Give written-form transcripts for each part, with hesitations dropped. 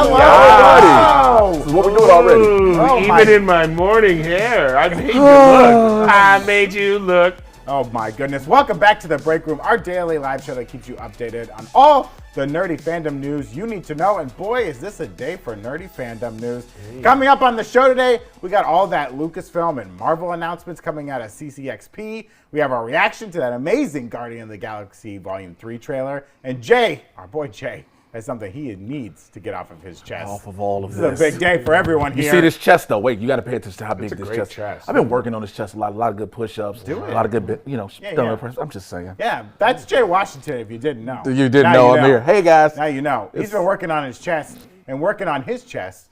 Hello. Wow. This is what we're doing already. Oh, even in my morning hair, I made you look. I made you look. Oh my goodness. Welcome back to the Break Room, our daily live show that keeps you updated on all the nerdy fandom news you need to know. And boy, is this a day for nerdy fandom news. Hey. Coming up on the show today, we got all that Lucasfilm and Marvel announcements coming out of CCXP. We have our reaction to that amazing Guardian of the Galaxy Volume 3 trailer. And Jay, our boy Jay, has something he needs to get off of his chest. Off of all of this. This is a big day for everyone here. You see this chest though? Wait, you got to pay attention to how big this chest is. I've been Mm-hmm. working on this chest a lot of good push-ups, a lot of good, I'm just saying. Yeah, that's Jay Washington if you didn't know. You didn't know I'm here. Hey guys. Now you know. He's been working on his chest, and working on his chest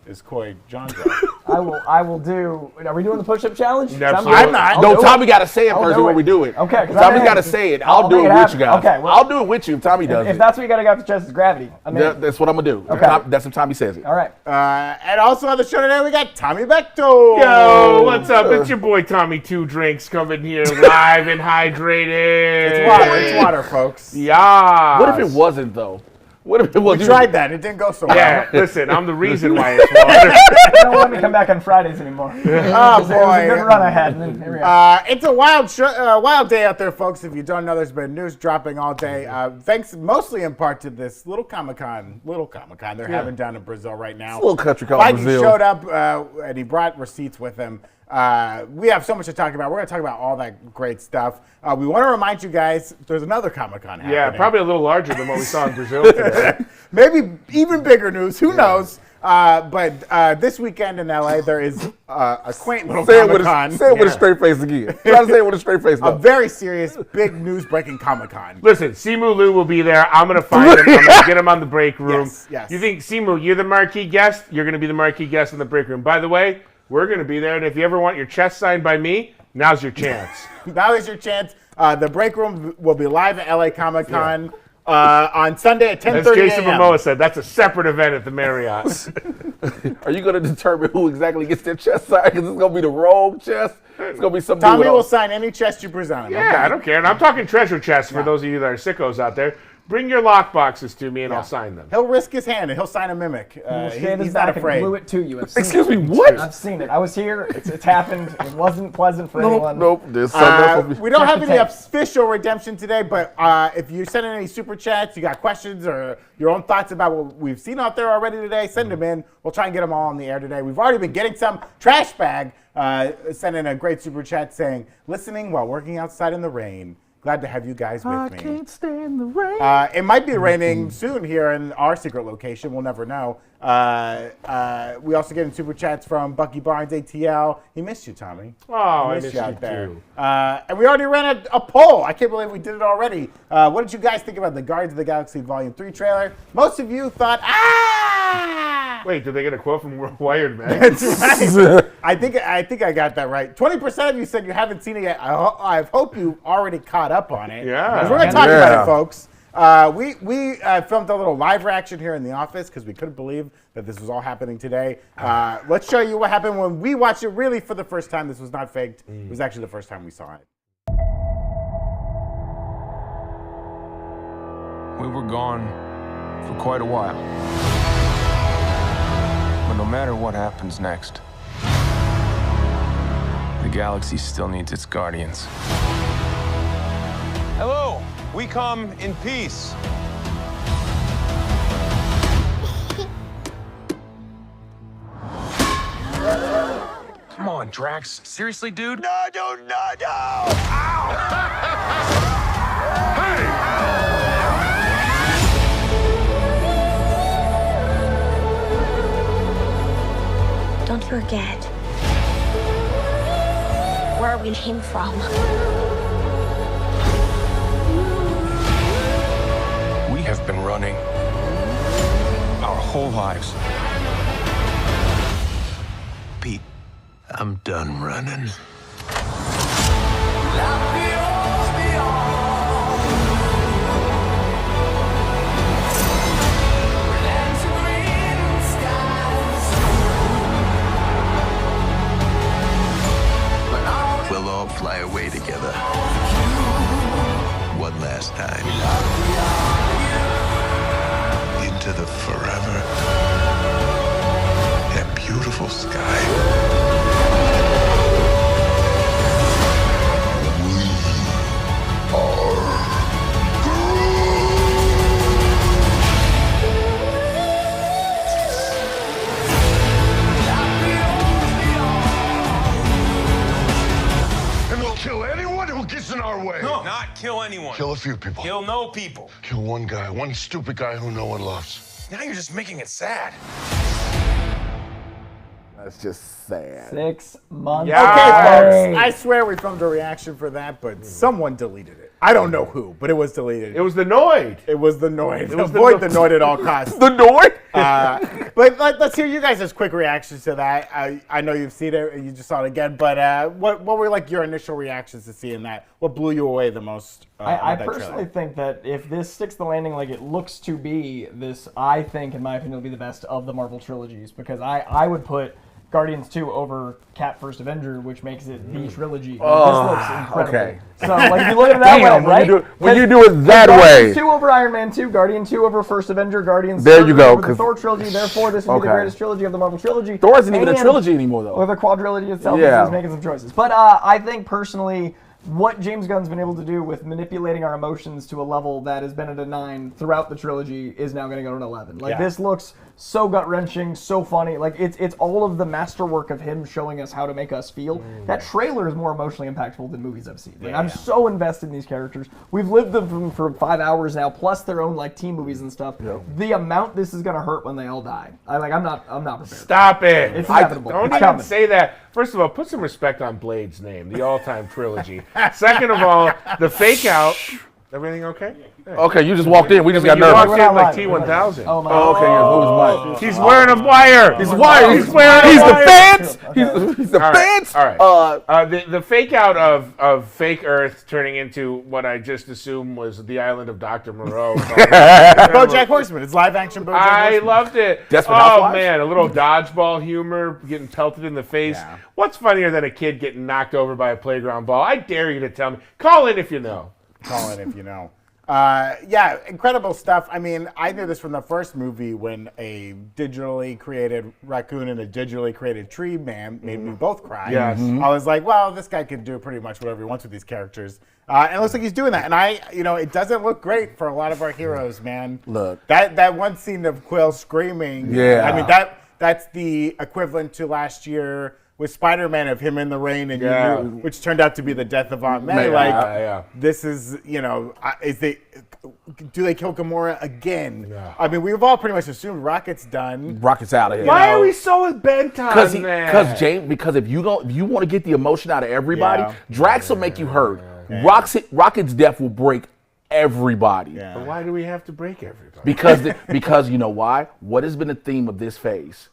is Coy Jondro. I will do. Are we doing the push-up challenge? I'm not. No, Tommy got to say it first before we do it. Okay. Tommy's got to say it. I'll do it with you guys. Okay. Well, I'll do it with you if Tommy does it. If that's what you got to get off the chest is gravity. That's what I'm going to do. Okay. That's if Tommy says it. All right. And also on the show today, we got Tommy Bechtold. Yo, what's up? It's your boy Tommy Two Drinks coming here live and hydrated. It's water. It's water, folks. Yeah. What if it wasn't, though? What if it was? We tried that. It didn't go so well. Yeah, listen, I'm the reason why it's water. They don't let me come back on Fridays anymore. Oh, boy. It was a good run I had, and then here we are. It's a wild day out there, folks. If you don't know, there's been news dropping all day. Thanks mostly in part to this little Comic-Con they're having down in Brazil right now. It's a little country called Mike Brazil. showed up, and he brought receipts with him. We have so much to talk about. We're going to talk about all that great stuff. We want to remind you guys, there's another Comic-Con happening. Yeah, probably a little larger than what we saw in Brazil today. Maybe even bigger news. Who knows? But this weekend in LA, there is a quaint little Comic-Con. Say it with a straight face again. Try to say it with a straight face. A very serious, big news-breaking Comic-Con. Listen, Simu Liu will be there. I'm going to find him. I'm going to get him on the break room. Yes. You think, Simu, you're the marquee guest? You're going to be the marquee guest in the break room. By the way, we're going to be there, and if you ever want your chest signed by me, now's your chance. Now is your chance. The break room will be live at LA Comic-Con on Sunday at 10:30 As Jason a.m. Momoa said, that's a separate event at the Marriott. Are you going to determine who exactly gets their chest signed? Because it's going to be the rogue chest. It's going to be some Tommy will sign any chest you present him. Yeah, okay? I don't care. And I'm talking treasure chests for those of you that are sickos out there. Bring your lock boxes to me and I'll sign them. He'll risk his hand and he'll sign a mimic. He's not afraid. And glue it to you. Excuse me, what? I've seen it. I was here. It's happened. It wasn't pleasant for anyone. Nope. We don't have any official redemption today, but if you send in any super chats, you got questions or your own thoughts about what we've seen out there already today, send them in. We'll try and get them all on the air today. We've already been getting some. Trash Bag sent in a great super chat saying, listening while working outside in the rain. Glad to have you guys with me. I can't stand the rain. It might be raining soon here in our secret location. We'll never know. We also get in super chats from Bucky Barnes, ATL. He missed you, Tommy. Oh, I missed you you out there. too. And we already ran a poll. I can't believe we did it already. What did you guys think about the Guardians of the Galaxy Volume 3 trailer? Most of you thought, Wait, did they get a quote from Wired Mag? That's right. I think I got that right. 20% of you said you haven't seen it yet. I hope you already caught up on it. Yeah. 'Cause we're going to talk about it, folks. We filmed a little live reaction here in the office because we couldn't believe that this was all happening today. Let's show you what happened when we watched it really for the first time. This was not faked. It was actually the first time we saw it. We were gone for quite a while. But no matter what happens next, the galaxy still needs its guardians. Hello, we come in peace. Come on, Drax. Seriously, dude? No! Ow! Don't forget where we came from. We have been running our whole lives. Pete, I'm done running. We'll all fly away together. One last time. Into the forever. anyone. Kill a few people. Kill no people. Kill one guy, one stupid guy who no one loves. Now you're just making it sad. That's just sad. 6 months. Yeah. Okay, folks. I swear we filmed a reaction for that, but someone deleted it. I don't know who, but it was deleted. It was the Noid. It was the Noid. Avoid the Noid at all costs. The Noid? But let's hear you guys' quick reactions to that. I know you've seen it, you just saw it again, but what were like your initial reactions to seeing that? What blew you away the most? I personally think that if this sticks the landing like it looks to be, this, I think, in my opinion, will be the best of the Marvel trilogies, because I would put Guardians 2 over Cap First Avenger, which makes it the trilogy. This looks incredible. Okay. So, like, if you look at it that way, right? When you do it that Guardians way. 2 over Iron Man 2, Guardian 2 over First Avenger, Guardians There 3 you go, over the Thor trilogy, therefore this would be the greatest trilogy of the Marvel trilogy. Thor isn't even a And- trilogy anymore, though. Or the quadrilogy itself is making some choices. But I think, personally, what James Gunn's been able to do with manipulating our emotions to a level that has been at a 9 throughout the trilogy is now going to go to an 11. Like, this looks so gut-wrenching, so funny. Like, it's all of the masterwork of him showing us how to make us feel. That trailer is more emotionally impactful than movies I've seen. Like, I'm so invested in these characters. We've lived them for 5 hours now, plus their own, like, team movies and stuff. The amount this is going to hurt when they all die. I'm not prepared. Stop it. It's inevitable. Don't It's even coming. say that. First of all, put some respect on Blade's name, the all-time trilogy. Second of all, the fake out. Everything okay? Okay, you just walked in. We just got You nervous. walked in like T1000. Oh, my Okay, yeah, who's Mike? He's wearing a wire. He's wired. He's wearing He's a the wire. fence. He's the fence. All right. The fake out of fake Earth turning into what I just assumed was the island of Dr. Moreau. BoJack Horseman. It's live action BoJack I Horseman. loved it. Desperate Oh Housewives? man, a little dodgeball humor, getting pelted in the face. Yeah. What's funnier than a kid getting knocked over by a playground ball? I dare you to tell me. Call in if you know. Call it if you know. Yeah, incredible stuff. I mean, I knew this from the first movie when a digitally created raccoon and a digitally created tree man made me both cry. Yes. I was like, well, this guy can do pretty much whatever he wants with these characters. And it looks like he's doing that. And it doesn't look great for a lot of our heroes, man. Look. That one scene of Quill screaming. Yeah. I mean, that's the equivalent to last year with Spider-Man of him in the rain, and Yeah. which turned out to be the death of Aunt May. This is, do they kill Gamora again? Yeah. I mean, we've all pretty much assumed Rocket's done. Rocket's out of here. Why are we so bent on that? Because if you want to get the emotion out of everybody, Yeah. Drax will make you hurt. Yeah. Rocket's death will break everybody. Yeah. But why do we have to break everybody? Because you know why? What has been the theme of this phase?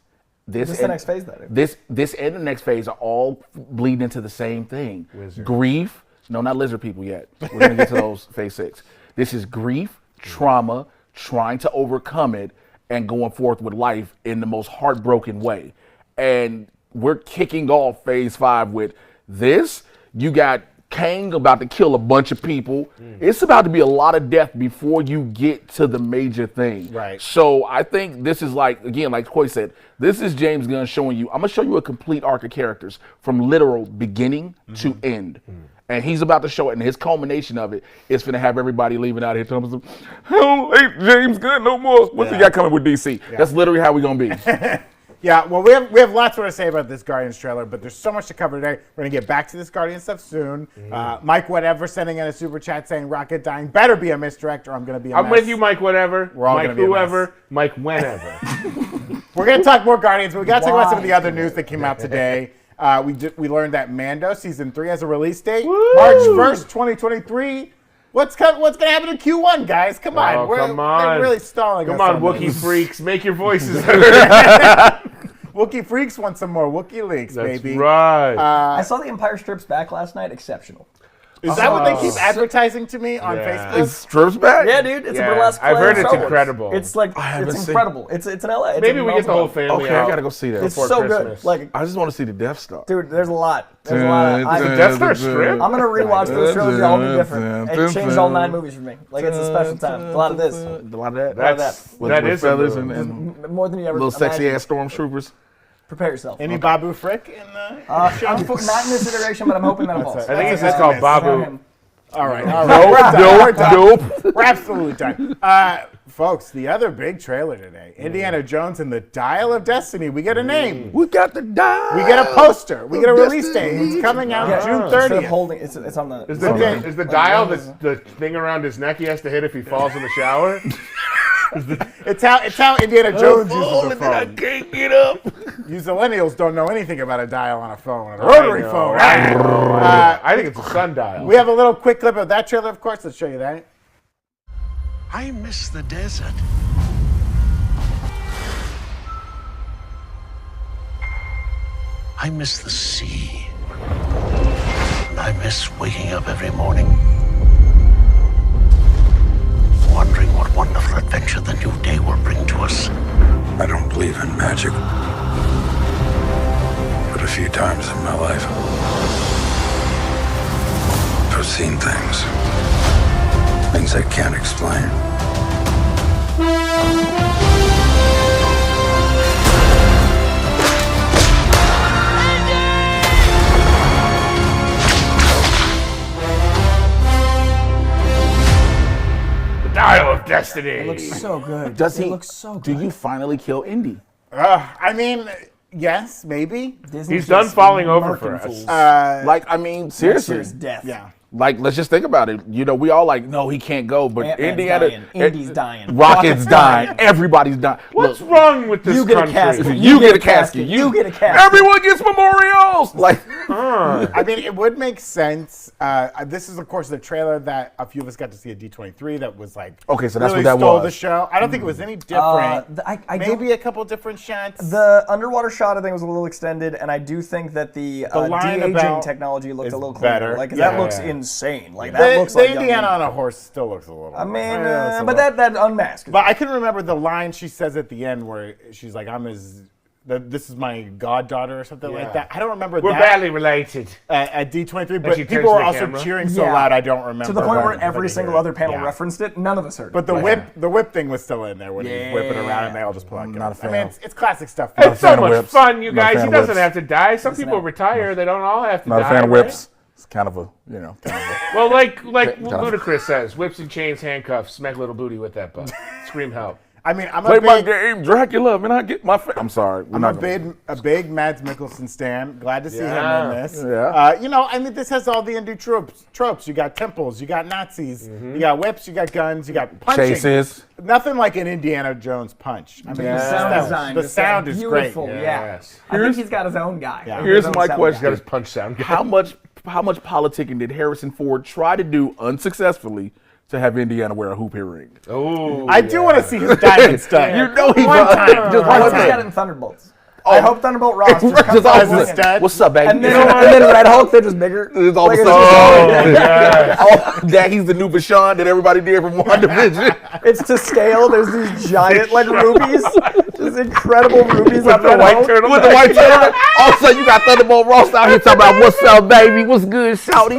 This is the next phase, though. This and the next phase are all bleeding into the same thing. Wizard. Grief. No, not lizard people yet. We're gonna get to those phase 6. This is grief, trauma, trying to overcome it, and going forth with life in the most heartbroken way. And we're kicking off phase 5 with this. You got Kang about to kill a bunch of people. It's about to be a lot of death before you get to the major thing. Right. So I think this is like Coy said, this is James Gunn showing you, I'm going to show you a complete arc of characters from literal beginning to end. And he's about to show it, and his culmination of it is going to have everybody leaving out here telling us, I don't like James Gunn no more. What's he got coming with DC? That's literally how we're going to be. Yeah, well, we have lots more to say about this Guardians trailer, but there's so much to cover today. We're going to get back to this Guardians stuff soon. Mike Whatever sending in a super chat saying Rocket dying better be a misdirect or I'm going to be a mess. I'm with you, Mike Whatever. We're all Mike gonna be a Whoever. mess. Mike Whenever. We're going to talk more Guardians, but we got to talk about some of the other news that came out today. We learned that Mando Season 3 has a release date, March 1st, 2023. What's going to happen in Q1, guys? Come on. Oh, come on. They're really stalling us. Come on, this. Wookiee freaks. Make your voices heard. Wookiee freaks want some more Wookiee leaks, That's baby. right. I saw the Empire Strips back last night. Exceptional. Is that what they keep advertising to me on Yeah. Facebook? Is Strips back? Yeah, dude. It's Yeah, a burlesque I've play heard of it's Star Wars. incredible. It's like haven't it's seen incredible. It's in LA. It's Maybe in we get the whole Baltimore. family Okay, out I got to go see that. It's before so Christmas. good. Like, I just want to see the Death Star. dude, there's a lot. There's a lot. Death Star strip? I'm gonna rewatch this trilogy. All be different. It changed all 9 movies for me. Like, it's a special time. A lot of this. A lot of that. That is a feathers movie. and More than you ever. little sexy imagined. ass stormtroopers. Prepare yourself. Any Babu Frick in the show? Not in this iteration, but I'm hoping that evolves. I think it's That's just called a miss. Babu. All right. We're done. Nope. We're absolutely done. Folks, the other big trailer today, Indiana Jones and the Dial of Destiny. We get a name. We got the dial. We get a poster. We get a release date. It's coming out June 30th. It's on the. Is the dial the thing around his neck he has to hit if he falls in the shower? It's how Indiana Jones uses the phone. I can't get up. You millennials don't know anything about a dial on a phone, a rotary phone. I think it's a sundial. We have a little quick clip of that trailer, of course. Let's show you that. I miss the desert. I miss the sea. And I miss waking up every morning, wondering what wonderful adventure the new day will bring to us. I don't believe in magic. But a few times in my life, I've seen things. Things I can't explain. The Dial of Destiny. It looks so good. Does it he? looks so good. Do you finally kill Indy? I mean, yes, maybe. He's done falling over for us. Seriously. Next year's death. Yeah. Like, let's just think about it. You know, we all like, no, he can't go, but Ant-Man's dying. Indy's dying. Rocket's dying. Everybody's dying. What's wrong with this You get a country? casket. You get a casket. You get a casket. Everyone gets memorials. Like, I mean, it would make sense. This is, of course, the trailer that a few of us got to see at D23 that was like, okay, so that's really what that stole was. the show. I don't think it was any different. Maybe a couple different shots. The underwater shot, I think, was a little extended, and I do think that the line de-aging about technology looked is a little cleaner. better. Like, 'cause Yeah. that looks insane. Like, The that looks like Indiana young. on a horse still looks a little. I mean, it's a but little- that unmasked. But I can remember the line she says at the end where she's like, this is my goddaughter or something like that. I don't remember We're that barely related. at D23, but she people turns were to the also camera. cheering so Yeah. loud I don't remember. to the point where it. every single other panel Yeah. referenced it, none of us heard. But it. the whip thing was still in there when he's whipping around and they all just pull out Not a guns. I fan. mean, it's classic stuff. It's so fan of much whips. fun, you Not a guys. fan He of doesn't whips. have to die. Some people retire. They don't all have to not die. a fan of right? whips. It's kind of a, you know, kind of a. Well, like Ludacris says, whips and chains, handcuffs, smack little booty with that butt. Scream help. I mean, I'm Play a my big, game, Dracula, and I get my. I'm sorry. I'm a big Mads Mikkelsen stan. Glad to see him in this. Yeah. You know, I mean, this has all the indie tropes. You got temples, you got Nazis, you got whips, you got guns, you got punching. Chases. Nothing like an Indiana Jones punch. I mean, the sound is great. beautiful. Yeah. Yes. I think he's got his own guy. Yeah. Here's His own my sound question. Got his punch sound. How much politicking did Harrison Ford try to do unsuccessfully to have Indiana wear a hoop earring? Oh, I do want to see his diamond stud. You know he One does. time. Just I one hope he's got time. it in Thunderbolts. I hope Thunderbolt Ross just comes Just out all a swinging. stud. What's up, baby? And then Red Hulk, they're just bigger. It's all Like, of a it's sudden, oh, that he's the new Bashan that everybody did from WandaVision. It's to scale. There's these giant like rubies, just incredible rubies on the Red white Hulk. turtle. With the white turtle. All of a sudden, you got Thunderbolt Ross out here talking about what's up, baby, what's good, shouty.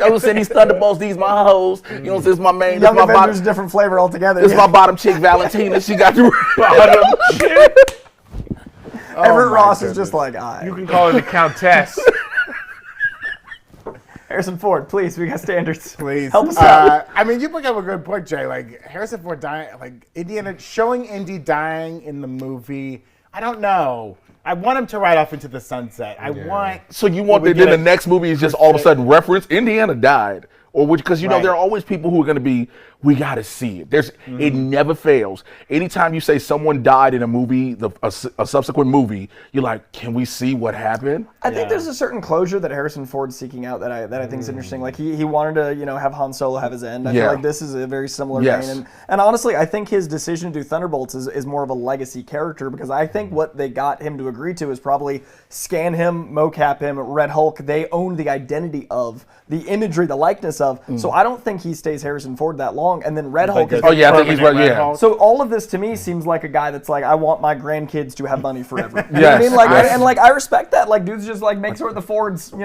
I was saying these Thunderbolts, these my hoes. You know, this is my main, this Young my Avengers, bottom, different flavor altogether. this my bottom chick, Valentina. She got the bottom chick. Everett my Ross is goodness. just like, You can call her the Countess. Harrison Ford, please, we got standards. Please Help us out. I mean, you bring up a good point, Jay. Like Harrison Ford dying, like Indiana showing Indy dying in the movie. I don't know. I want him to ride off into the sunset. I want. So you want we that then get the a- next movie is just all of a sudden reference Indiana died, or which because you know Right. there are always people who are going to be we got to see it. It never fails. Anytime you say someone died in a movie, a subsequent movie, you're like, can we see what happened? I think there's a certain closure that Harrison Ford's seeking out that I think is interesting. Like he wanted to have Han Solo have his end. I feel like this is a very similar Yes. vein. And honestly, I think his decision to do Thunderbolts is more of a legacy character because I think what they got him to agree to is probably scan him, mocap him, Red Hulk. They own the identity of the imagery, the likeness of. So I don't think he stays Harrison Ford that long. And then Red Hulk is. Oh yeah, I think he's right. Red Yeah. Hulk. So all of this to me seems like a guy that's like, I want my grandkids to have money forever. You know what I Yes, mean? Like, yes. and like I respect that. Like dudes just like make sure the Fords, that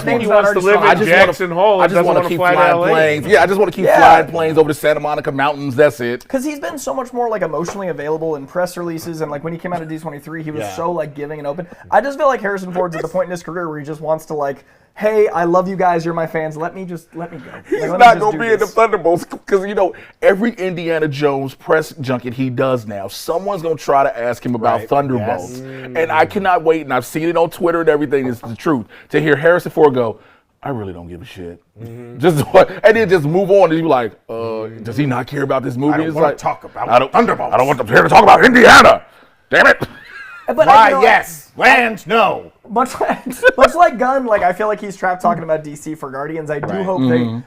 name's He not wants to already live strong. in Jackson Hole. I and just doesn't want want to keep fly to flying LA. planes. Yeah, I just want to keep flying planes over the Santa Monica Mountains. That's it. Because he's been so much more like emotionally available in press releases, and like when he came out of D23, he was so like giving and open. I just feel like Harrison Ford's at the point in his career where he just wants to like, hey, I love you guys, you're my fans. Let me go. He's not gonna be in the Thunderbolts because every Indiana Jones press junket he does now, someone's going to try to ask him about Thunderbolts. And I cannot wait, and I've seen it on Twitter and everything, it's the truth, to hear Harrison Ford go, I really don't give a shit. And then just move on and you be like, does he not care about this movie? I don't want to talk about Thunderbolts. I don't want them here to talk about Indiana. Damn it. But yes. Land, no. Much like Gunn, like I feel like he's trapped talking about DC for Guardians. I do hope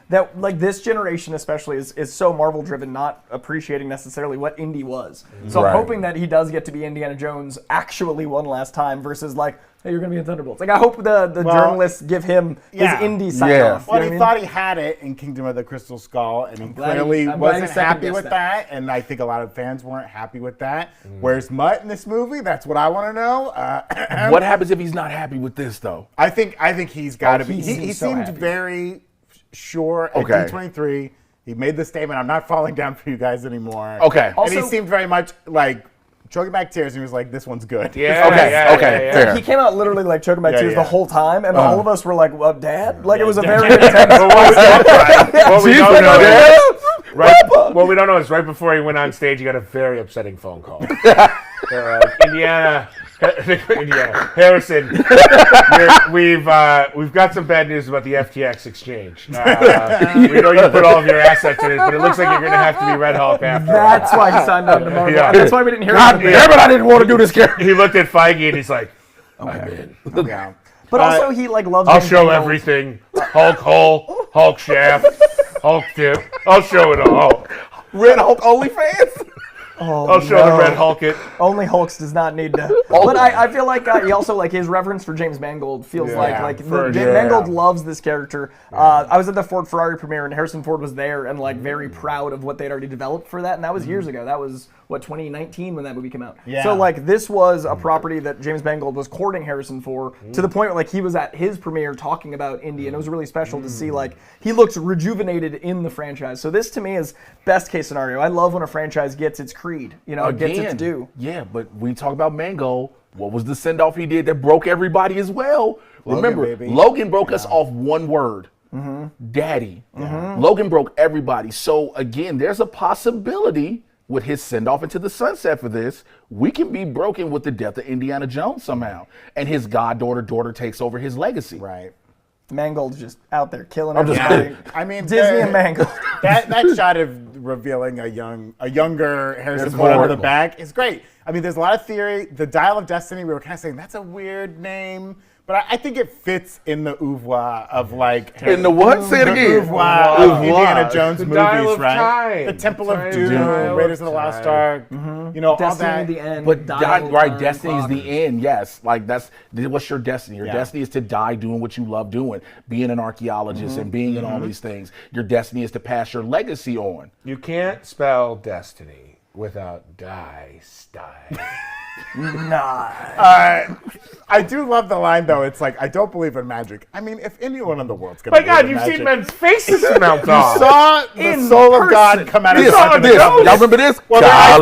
that like this generation especially is so Marvel driven, not appreciating necessarily what Indy was. So I'm hoping that he does get to be Indiana Jones actually one last time versus like, hey, you're gonna be in Thunderbolts. Like I hope the journalists give him his Indy sign off. Well, he thought he had it in Kingdom of the Crystal Skull, and he clearly wasn't happy with that. And I think a lot of fans weren't happy with that. Where's Mutt in this movie? That's what I want to know. What happens if he's not happy with this, though? I think he's got to be. He seemed very sure at D23. He made the statement, I'm not falling down for you guys anymore. Okay. And he seemed very much like choking back tears, and he was like, this one's good. Yeah. Okay. Fair. He came out literally like choking back tears the whole time, and all of us were like, well, Dad? Like it was a very intense What we don't know what we don't know is right before he went on stage, he got a very upsetting phone call. Indiana, Harrison, we've got some bad news about the FTX exchange. We know you put all of your assets in it, but it looks like you're going to have to be Red Hulk after. That's why he signed on to Marvel. Yeah. That's why we didn't hear God damn it, I didn't want to do this character. He looked at Feige and he's like, I'm in. Yeah. But also he like loves. I'll show everything. Hulk hole, Hulk shaft, Hulk tip. I'll show it all. Red Hulk OnlyFans? I'll show the Red Hulk it. Only Hulks does not need to. But I feel like he also like his reverence for James Mangold feels Mangold loves this character. I was at the Ford Ferrari premiere and Harrison Ford was there and like very proud of what they'd already developed for that, and that was years ago. That was 2019 when that movie came out. Yeah. So like this was a property that James Mangold was courting Harrison for to the point where like he was at his premiere talking about Indy, and it was really special to see like he looked rejuvenated in the franchise. So this to me is best case scenario. I love when a franchise gets its creed, it gets its due. Yeah, but when you talk about Mango, what was the send-off he did that broke everybody as well? Remember, Logan broke us off one word. Daddy. Logan broke everybody. So again, there's a possibility with his send-off into the sunset for this, we can be broken with the death of Indiana Jones somehow. And his daughter takes over his legacy. Right. Mangold's just out there killing everybody. I mean, Disney and Mangold. That shot of revealing a younger Harrison Ford on the back is great. I mean, there's a lot of theory. The Dial of Destiny, we were kind of saying that's a weird name, but I think it fits in the ouvwa of like in the what? Say it again. Ouvwa of Indiana Jones the movies, Dial of right? Time. The Temple of Doom, Raiders of the Lost Ark, Destiny all that. The end. But Destiny is the end. Yes, like what's your destiny? Your destiny is to die doing what you love doing, being an archaeologist and being in all these things. Your destiny is to pass your legacy on. You can't spell destiny without die style. I do love the line though. It's like, I don't believe in magic. I mean, if anyone in the world's gonna My believe God, in you've magic, seen men's faces melt you off. saw the soul of God come out of Y'all remember this? Well, Got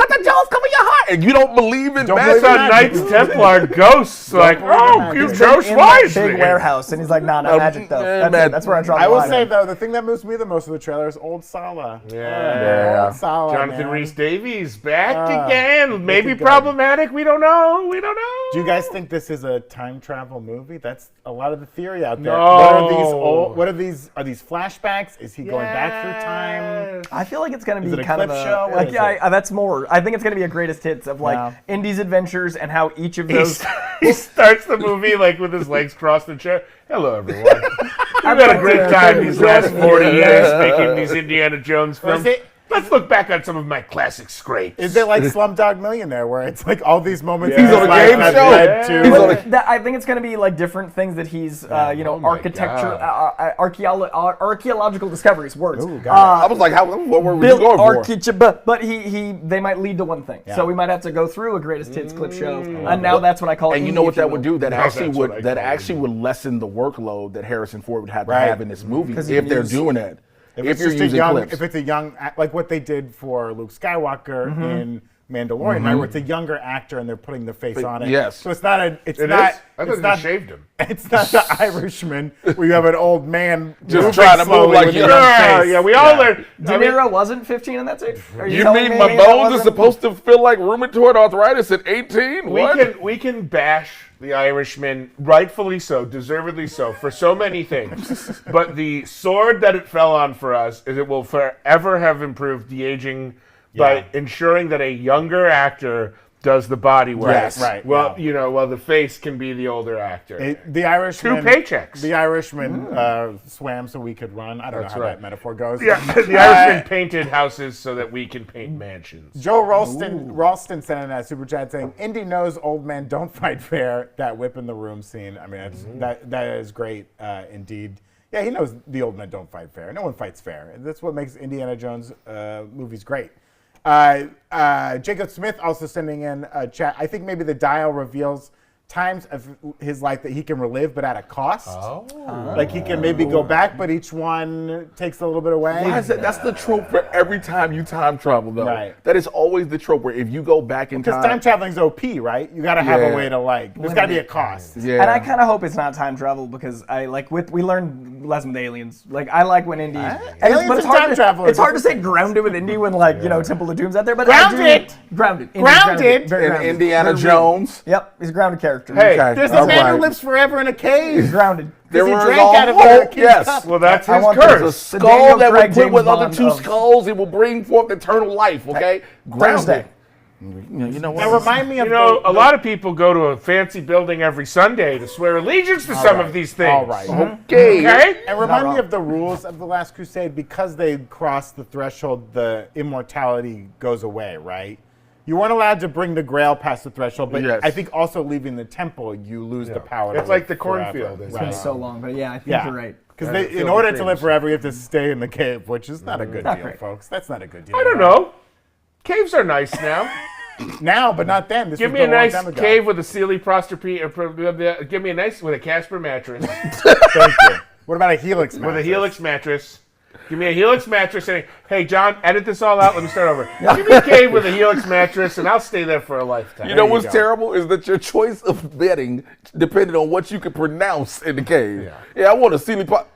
the Jones come in your heart, and you don't believe in magic. That's how Knights Templar ghosts. Like, you chose in that wisely. big warehouse, and he's like, not magic though. That's where I draw the I will line. say though, the thing that moves me the most of the trailer is old Sala. Yeah. Old Sala, Jonathan man. Rhys Davies back again. Maybe problematic. We don't know. Do you guys think this is a time travel movie? That's a lot of the theory out there. No. What are these? Are these flashbacks? Is he going back through time? I feel like it's going to Is be it a kind of clip a show? What like is yeah, that's more. I think it's going to be a greatest hits of like Indy's adventures and how each of those. He starts the movie like with his legs crossed in the chair. Hello, everyone. I've had a great time these last 40 years making these Indiana Jones films. Let's look back on some of my classic scrapes. Is it like Slumdog Millionaire, where it's like all these moments? He's on a game show. I think it's going to be like different things that he's, architecture, archaeological discoveries. Words. Ooh, I was like, what were you going for? But they might lead to one thing. Yeah. So we might have to go through a greatest hits clip show, and now that's what I call it. And you know what that would do? That actually would lessen the workload that Harrison Ford would have to have in this movie if they're doing that. If you're using clips. If it's a young, like what they did for Luke Skywalker in Mandalorian, right? Where it's a younger actor and they're putting the face on it. Yes. So it's not a. I thought they shaved him. It's not the Irishman where you have an old man just trying to move like we all learned. De Niro wasn't 15 in that tape. You mean my bones are supposed to feel like rheumatoid arthritis at 18? We can bash the Irishman, rightfully so, deservedly so, for so many things. But the sword that it fell on for us is it will forever have improved the aging by ensuring that a younger actor does the body work. Yes, right. Well, while the face can be the older actor. The Irishman. 2 paychecks. The Irishman swam so we could run. I don't know how that metaphor goes. Yeah, the Irishman painted houses so that we can paint mansions. Joe Ralston sent in that super chat saying, "Indy knows old men don't fight fair." That whip in the room scene. I mean, that is great indeed. Yeah, he knows the old men don't fight fair. No one fights fair. That's what makes Indiana Jones movies great. Jacob Smith also sending in a chat. I think maybe the dial reveals times of his life that he can relive, but at a cost. Like he can maybe go back, but each one takes a little bit away. Why is that? That's the trope for every time you time travel, though. Right. That is always the trope where if you go back in time. Because time traveling's OP, right? You got to have a way to there's got to be a cost. Yeah. And I kind of hope it's not time travel because we learned lessons with aliens. Like I like when Indy. Aliens but it's and time travel. It's hard to say grounded with Indy when Temple of Doom's out there. But Grounded. Grounded. Grounded. Very And grounded. Indiana Jones. Yep, he's a grounded character. Hey, there's a man who lives forever in a cave. He's grounded. There he was drank a out of whole- a kid's yes. cup. Well, that's I his want There's a curse. skull Daniel that Craig, would put James with other Bond 2 of- skulls. It will bring forth eternal life. Okay, Thursday. You know what? Now remind me of A lot of people go to a fancy building every Sunday to swear allegiance to some of these things. All right. Okay. Okay? And remind me of the rules of The Last Crusade. Because they crossed the threshold, the immortality goes away, right? You weren't allowed to bring the Grail past the threshold, but Yes. I think also leaving the temple, you lose the power. It's to like live the cornfield. forever. It's been so long, but I think you're right. Because in order to live forever, you have to stay in the cave, which is not a good deal, great. folks. That's not a good deal. I don't know. Caves are nice now. Now, but not then. This Give was me a long nice time ago. cave with a Sealy Prosterpede. Give me a nice with a Casper mattress. Thank you. What about a Helix mattress? With a Helix mattress. Give me a Helix mattress and hey John, edit this all out. Let me start over. Give me a cave with a Helix mattress and I'll stay there for a lifetime. You know what's terrible is that your choice of bedding depended on what you could pronounce in the cave. Yeah, I want a Sealy pot.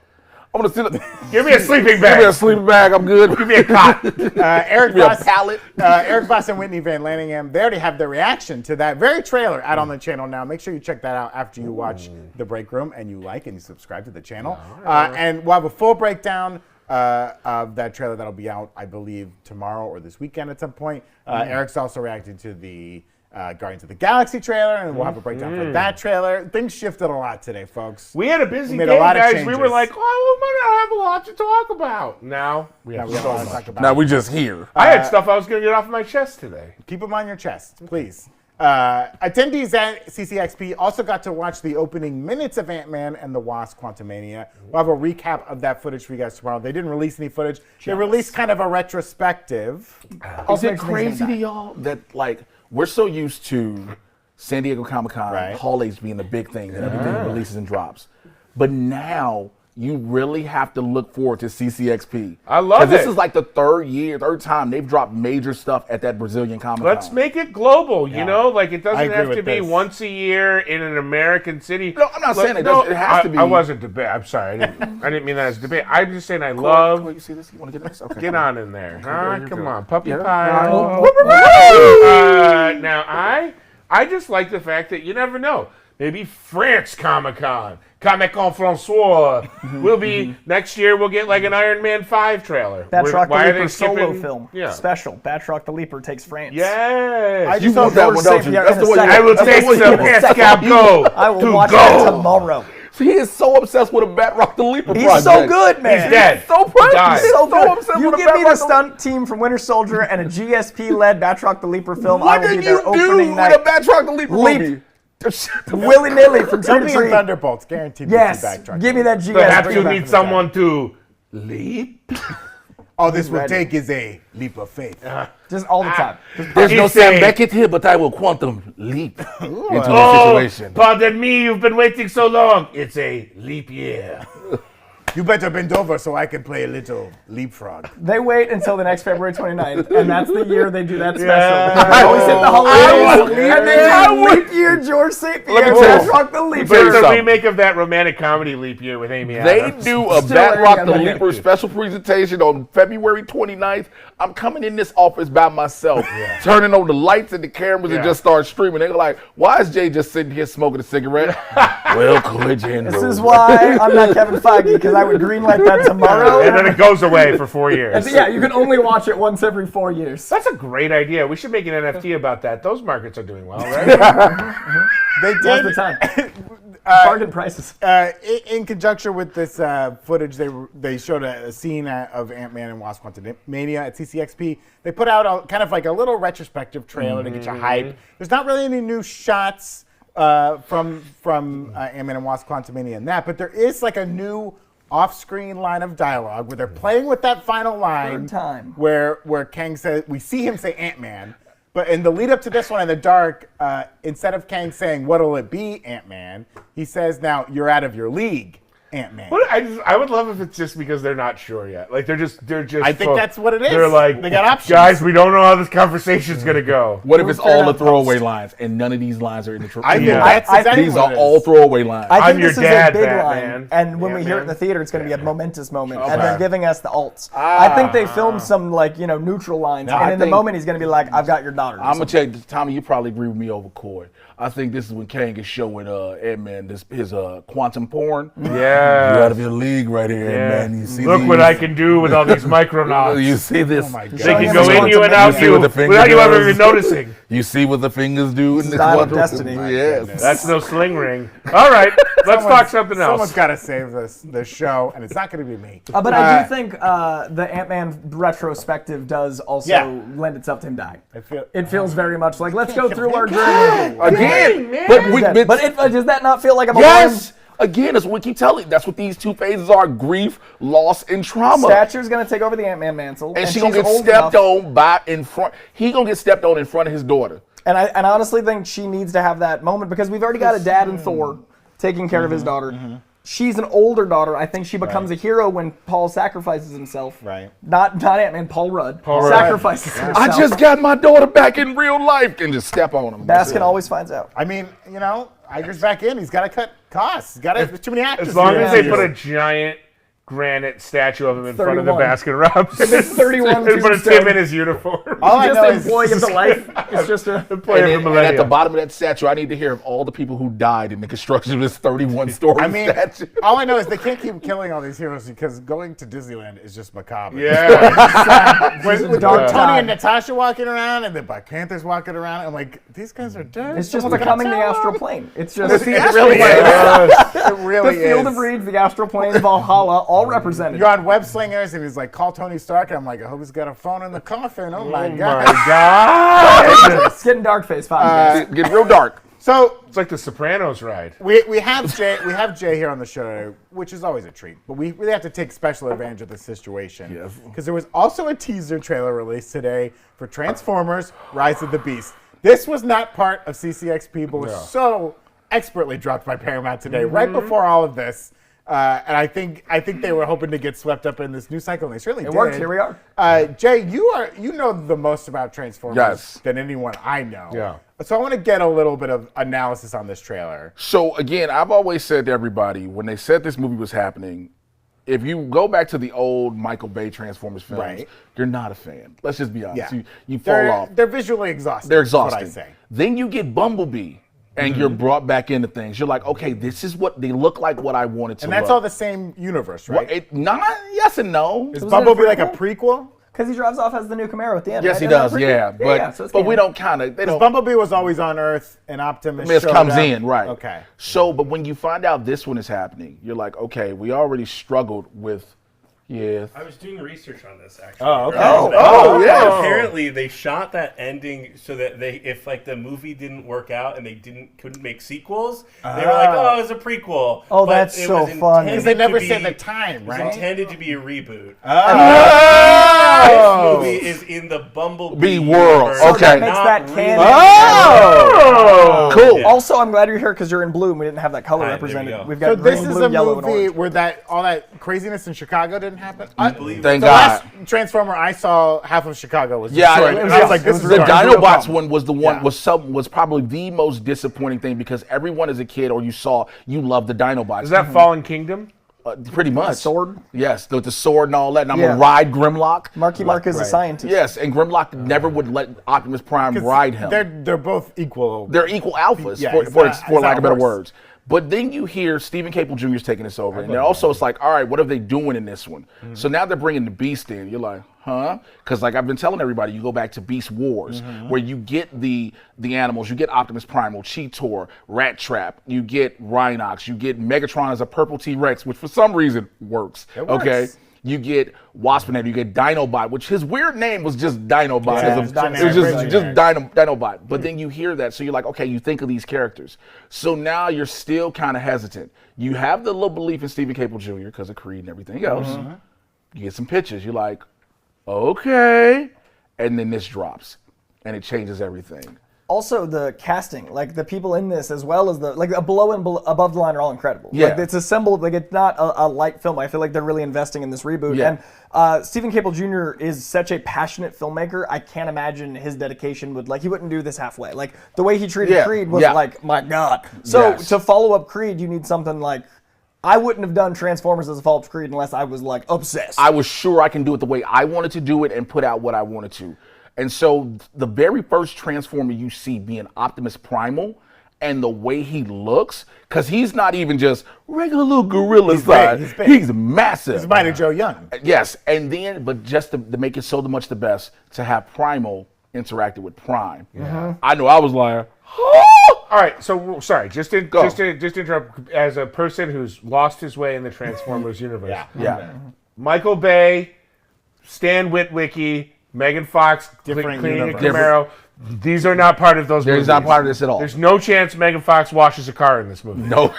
I want to see. Give me a sleeping bag. Give me a sleeping bag. I'm good. Give me a cot. Eric Give me a Voss, pallet. Eric Voss and Whitney Van Lanningham, they already have their reaction to that very trailer out on the channel now. Make sure you check that out after you watch The Break Room and you like and you subscribe to the channel. And we'll have a full breakdown of that trailer that'll be out, I believe, tomorrow or this weekend at some point. Eric's also reacting to the Guardians of the Galaxy trailer, and we'll have a breakdown for that trailer. Things shifted a lot today, folks. We had a busy made day, a lot of guys. We changes. were like, oh, we might not have a lot to talk about. Now we have we have a so lot to much. talk about. Now we just here. I had stuff I was going to get off my chest today. Keep them on your chest, please. Attendees at CCXP also got to watch the opening minutes of Ant-Man and the Wasp: Quantumania. We'll have a recap of that footage for you guys tomorrow. They didn't release any footage. They released kind of a retrospective. Is it crazy to y'all that we're so used to San Diego Comic-Con, Hall H being the big thing that everything releases and drops, but now you really have to look forward to CCXP. I love it. This is like the third time they've dropped major stuff at that Brazilian Comic-Con. Let's make it global, you know? Like, it I doesn't agree have with to be this. once a year in an American city. No, I'm not saying it doesn't. It has to be. I wasn't debate. I'm sorry. I didn't mean that as debate. I'm just saying I love... Corey, you see this? You want to get this? Okay. Get on in there. Huh? Come on. Puppy Yeah. pie. Now, I just like the fact that you never know. Maybe France Comic-Con, Comic-Con Francois, will be next year. We'll get like an Iron Man 5 trailer. Batroc Why the are they Leaper solo skipping- film. Yeah. Special. Batroc the Leaper takes France. Yes. You want that one, don't you? That's the way I will take some escargot I will to watch go. that tomorrow. So he is so obsessed with a Batroc the Leaper He's project. so good, man. He's dead. So proud. Died. He's so Good. obsessed You with a give me the Batroc stunt team from Winter Soldier and a GSP-led Batroc the Leaper film. What I will did be there you do opening with night. a Batroc the Leaper Leap. movie? Willy-nilly from tree Tell to me tree. Thunderbolts, guaranteed. Yes. Backtrack. Give me that GS. Perhaps Bring you it back need from the someone to leap. All this will ready. take is a leap of faith. top. Just all the time. There's no He's Sam saying- Beckett here, but I will quantum leap into the situation. Pardon me, you've been waiting so long. It's a leap year. You better bend over so I can play a little leapfrog. They wait until the next February 29th, and that's the year they do that special. They always hit the holidays, and they have leap year George St. Pierre. Let's rock the leap But year. it's a remake of that romantic comedy Leap Year with Amy They Adams. do a Bat Rock the Leaper special presentation on February 29th. I'm coming in this office by myself, turning on the lights and the cameras and just start streaming. They're like, why is Jay just sitting here smoking a cigarette? Well, this is why I'm not Kevin Feige, because I would greenlight that tomorrow. And then it goes away for 4 years. So, yeah, you can only watch it once every 4 years. That's a great idea. We should make an NFT about that. Those markets are doing well, right? They did. Now's the time. Bargain prices. In conjunction with this footage, they showed a scene of Ant-Man and Wasp Quantumania at CCXP. They put out kind of like a little retrospective trailer to get you hype. There's not really any new shots from Ant-Man and Wasp Quantumania in that, but there is like a new off-screen line of dialogue where they're playing with that final line. Third time. Where Kang says, we see him say Ant-Man, but in the lead up to this one in the dark, instead of Kang saying, what'll it be, Ant-Man, he says, now you're out of your league, Ant-Man. I would love if it's just because they're not sure yet. Like they're just. I think that's what it is. They're like, they got options. Guys, we don't know how this conversation's gonna go. What if it's all the throwaway lines and none of these lines are in the I think that's exactly These what are it all is. throwaway lines. I think I'm your this dad, is a big Batman. line, and when we hear it in Ant-Man. the theater, it's going to be a momentous moment, Okay. and they're giving us the alts. I think they filmed some neutral lines, and in the moment he's going to be like, "I've got your daughter." I'm gonna check. Tommy, you probably agree with me over Cord. I think this is when Kang is showing Ant-Man his quantum porn. Yeah. You're out of your league right here, Yeah. Ant-Man. You see Look these? what I can do with all these micronauts. You see this? Oh my God. They can Showing go him in you and his out You see you what the finger without you ever does? even noticing. You see what the fingers do in this Style of quantum? destiny. Yes. That's no sling ring. All right, let's talk something Someone's else. got to save this show, and it's not going to be me. But I do think the Ant-Man retrospective does also lend itself to him dying. It feels very much like, let's go through our journey. Again, But does that not feel like a yes. Again, that's what we keep telling. That's what these two phases are: grief, loss, and trauma. Stature's gonna take over the Ant-Man mantle, and she's gonna get old stepped enough. on by in front. He gonna get stepped on in front of his daughter. And I honestly think she needs to have that moment because we've already got a dad in Thor taking care of his daughter. She's an older daughter. I think she becomes a hero when Paul sacrifices himself. Right. Not Ant-Man, Paul Rudd. Rudd. Sacrifices himself. I just got my daughter back in real life and just step on him. Baskin always finds out. I mean, Iger's back in. He's got to cut costs. He's got to. There's too many actors. As long here. as they put a giant granite statue of him in front of the 31. Baskin Robbins. It's 31 And put a tombstone. Tim in his uniform. All I Just know an is employee of the life. It's just a... Employee of the And at the millennium. bottom of that statue, I need to hear of all the people who died in the construction of this 31-story I mean, statue. all I know is they can't keep killing all these heroes because going to Disneyland is just macabre. Yeah. With dark Tony time. and Natasha walking around and the Black Panthers walking around, I'm like, these guys are dead. It's just Someone's becoming the gonna tell astral them. plane. It's just... It really is. It The really Field is. of Reeds, the astral plane, Valhalla, all represented. You're on Web Slingers and he's like, call Tony Stark. And I'm like, I hope he's got a phone in the coffin. Oh my God. God. It's getting dark face 5 Get real dark. So It's like the Sopranos ride. we have Jay here on the show, which is always a treat. But we really have to take special advantage of this situation. Yes. Because there was also a teaser trailer released today for Transformers: Rise of the Beast. This was not part of CCXP, but was so expertly dropped by Paramount today, right before all of this. And I think they were hoping to get swept up in this new cycle, and they certainly did. It worked. Here we are. Jay, you know the most about Transformers Yes. than anyone I know. Yeah. So I want to get a little bit of analysis on this trailer. So again, I've always said to everybody, when they said this movie was happening, if you go back to the old Michael Bay Transformers films, Right. you're not a fan. Let's just be honest. Yeah. You fall off. They're visually exhausting. They're is what exhausting. I say. Then you get Bumblebee, and you're brought back into things. You're like, okay, this is what they look like. What I wanted to. And that's look. all the same universe, right? Yes and no. Is Bumblebee like a prequel? Because he drives off as the new Camaro at the end. Yes, right? he Isn't that does. pretty Yeah, cool? but so it's we canon. don't kind of. They Because don't. Bumblebee was always on Earth, and Optimus This showed comes up. in, right. Okay. So, but when you find out this one is happening, you're like, okay, we already struggled with Yes. I was doing research on this actually. Oh, okay. Yeah. Apparently, they shot that ending so that if like the movie didn't work out and they couldn't make sequels, they were like, oh, it's a prequel. Oh, But that's it so was fun. Because they intended never to said be- the time, right? It was intended to be a reboot. Oh! This movie is in the Bumblebee Bee world. universe, Okay. That makes not that really. canon. Oh! Cool. Yeah. Also, I'm glad you're here because you're in blue and we didn't have that color All right, there we represented. go. We've So got this green, is blue, a yellow, and movie orange. where all that craziness in Chicago didn't happen. Thank the God. last Transformer I saw, half of Chicago was Yeah, destroyed. it And was- I was like, this is the a real Dinobots problem. one was the one Yeah. was probably the most disappointing thing because everyone as a kid or you loved the Dinobots. Is that Fallen Kingdom? Pretty much sword? Yes, the sword and all that. And I'm Yeah. gonna ride Grimlock. Marky Mark is a scientist. Yes, and Grimlock never would let Optimus Prime ride him. They're both equal. They're equal alphas, Yeah, for it's not- lack of better horse. words. But then you hear Stephen Caple Jr. is taking this over, and then also it's like, all right, what are they doing in this one? So now they're bringing the Beast in. You're like, huh? Because like I've been telling everybody, you go back to Beast Wars, where you get the animals, you get Optimus Primal, Cheetor, Rat Trap, you get Rhinox, you get Megatron as a purple T-Rex, which for some reason works. It works. Okay. You get Waspinator, you get Dinobot, which his weird name was just Dinobot. Yeah, It it's was generic, just very Dinobot. But then you hear that, so you're like, okay, you think of these characters. So now you're still kind of hesitant. You have the little belief in Stephen Caple Jr. because of Creed and everything else. You get some pictures. You're like, okay. And then this drops, and it changes everything. Also, the casting, like the people in this, as well as below and above the line, are all incredible. Yeah. Like it's assembled. Like it's not a light film. I feel like they're really investing in this reboot. Yeah. And Stephen Caple Jr. is such a passionate filmmaker. I can't imagine his dedication he wouldn't do this halfway. Like the way he treated Creed was like, my God. So to follow up Creed, you need something like. I wouldn't have done Transformers as a follow-up to Creed unless I was like obsessed. I was sure I can do it the way I wanted to do it and put out what I wanted to. And so the very first Transformer you see being Optimus Primal and the way he looks, because he's not even just regular little gorilla size. He's big. He's massive. It's Mighty Joe Young. Yes, and then, but just to make it so much the best, to have Primal interacted with Prime. I know I was like, All right, so sorry, just to interrupt. As a person who's lost his way in the Transformers universe, yeah. Michael Bay, Stan Witwicky, Megan Fox, Different cleaning a universe. Camaro. These are not part of those movies. There's not part of this at all. There's no chance Megan Fox washes a car in this movie. No,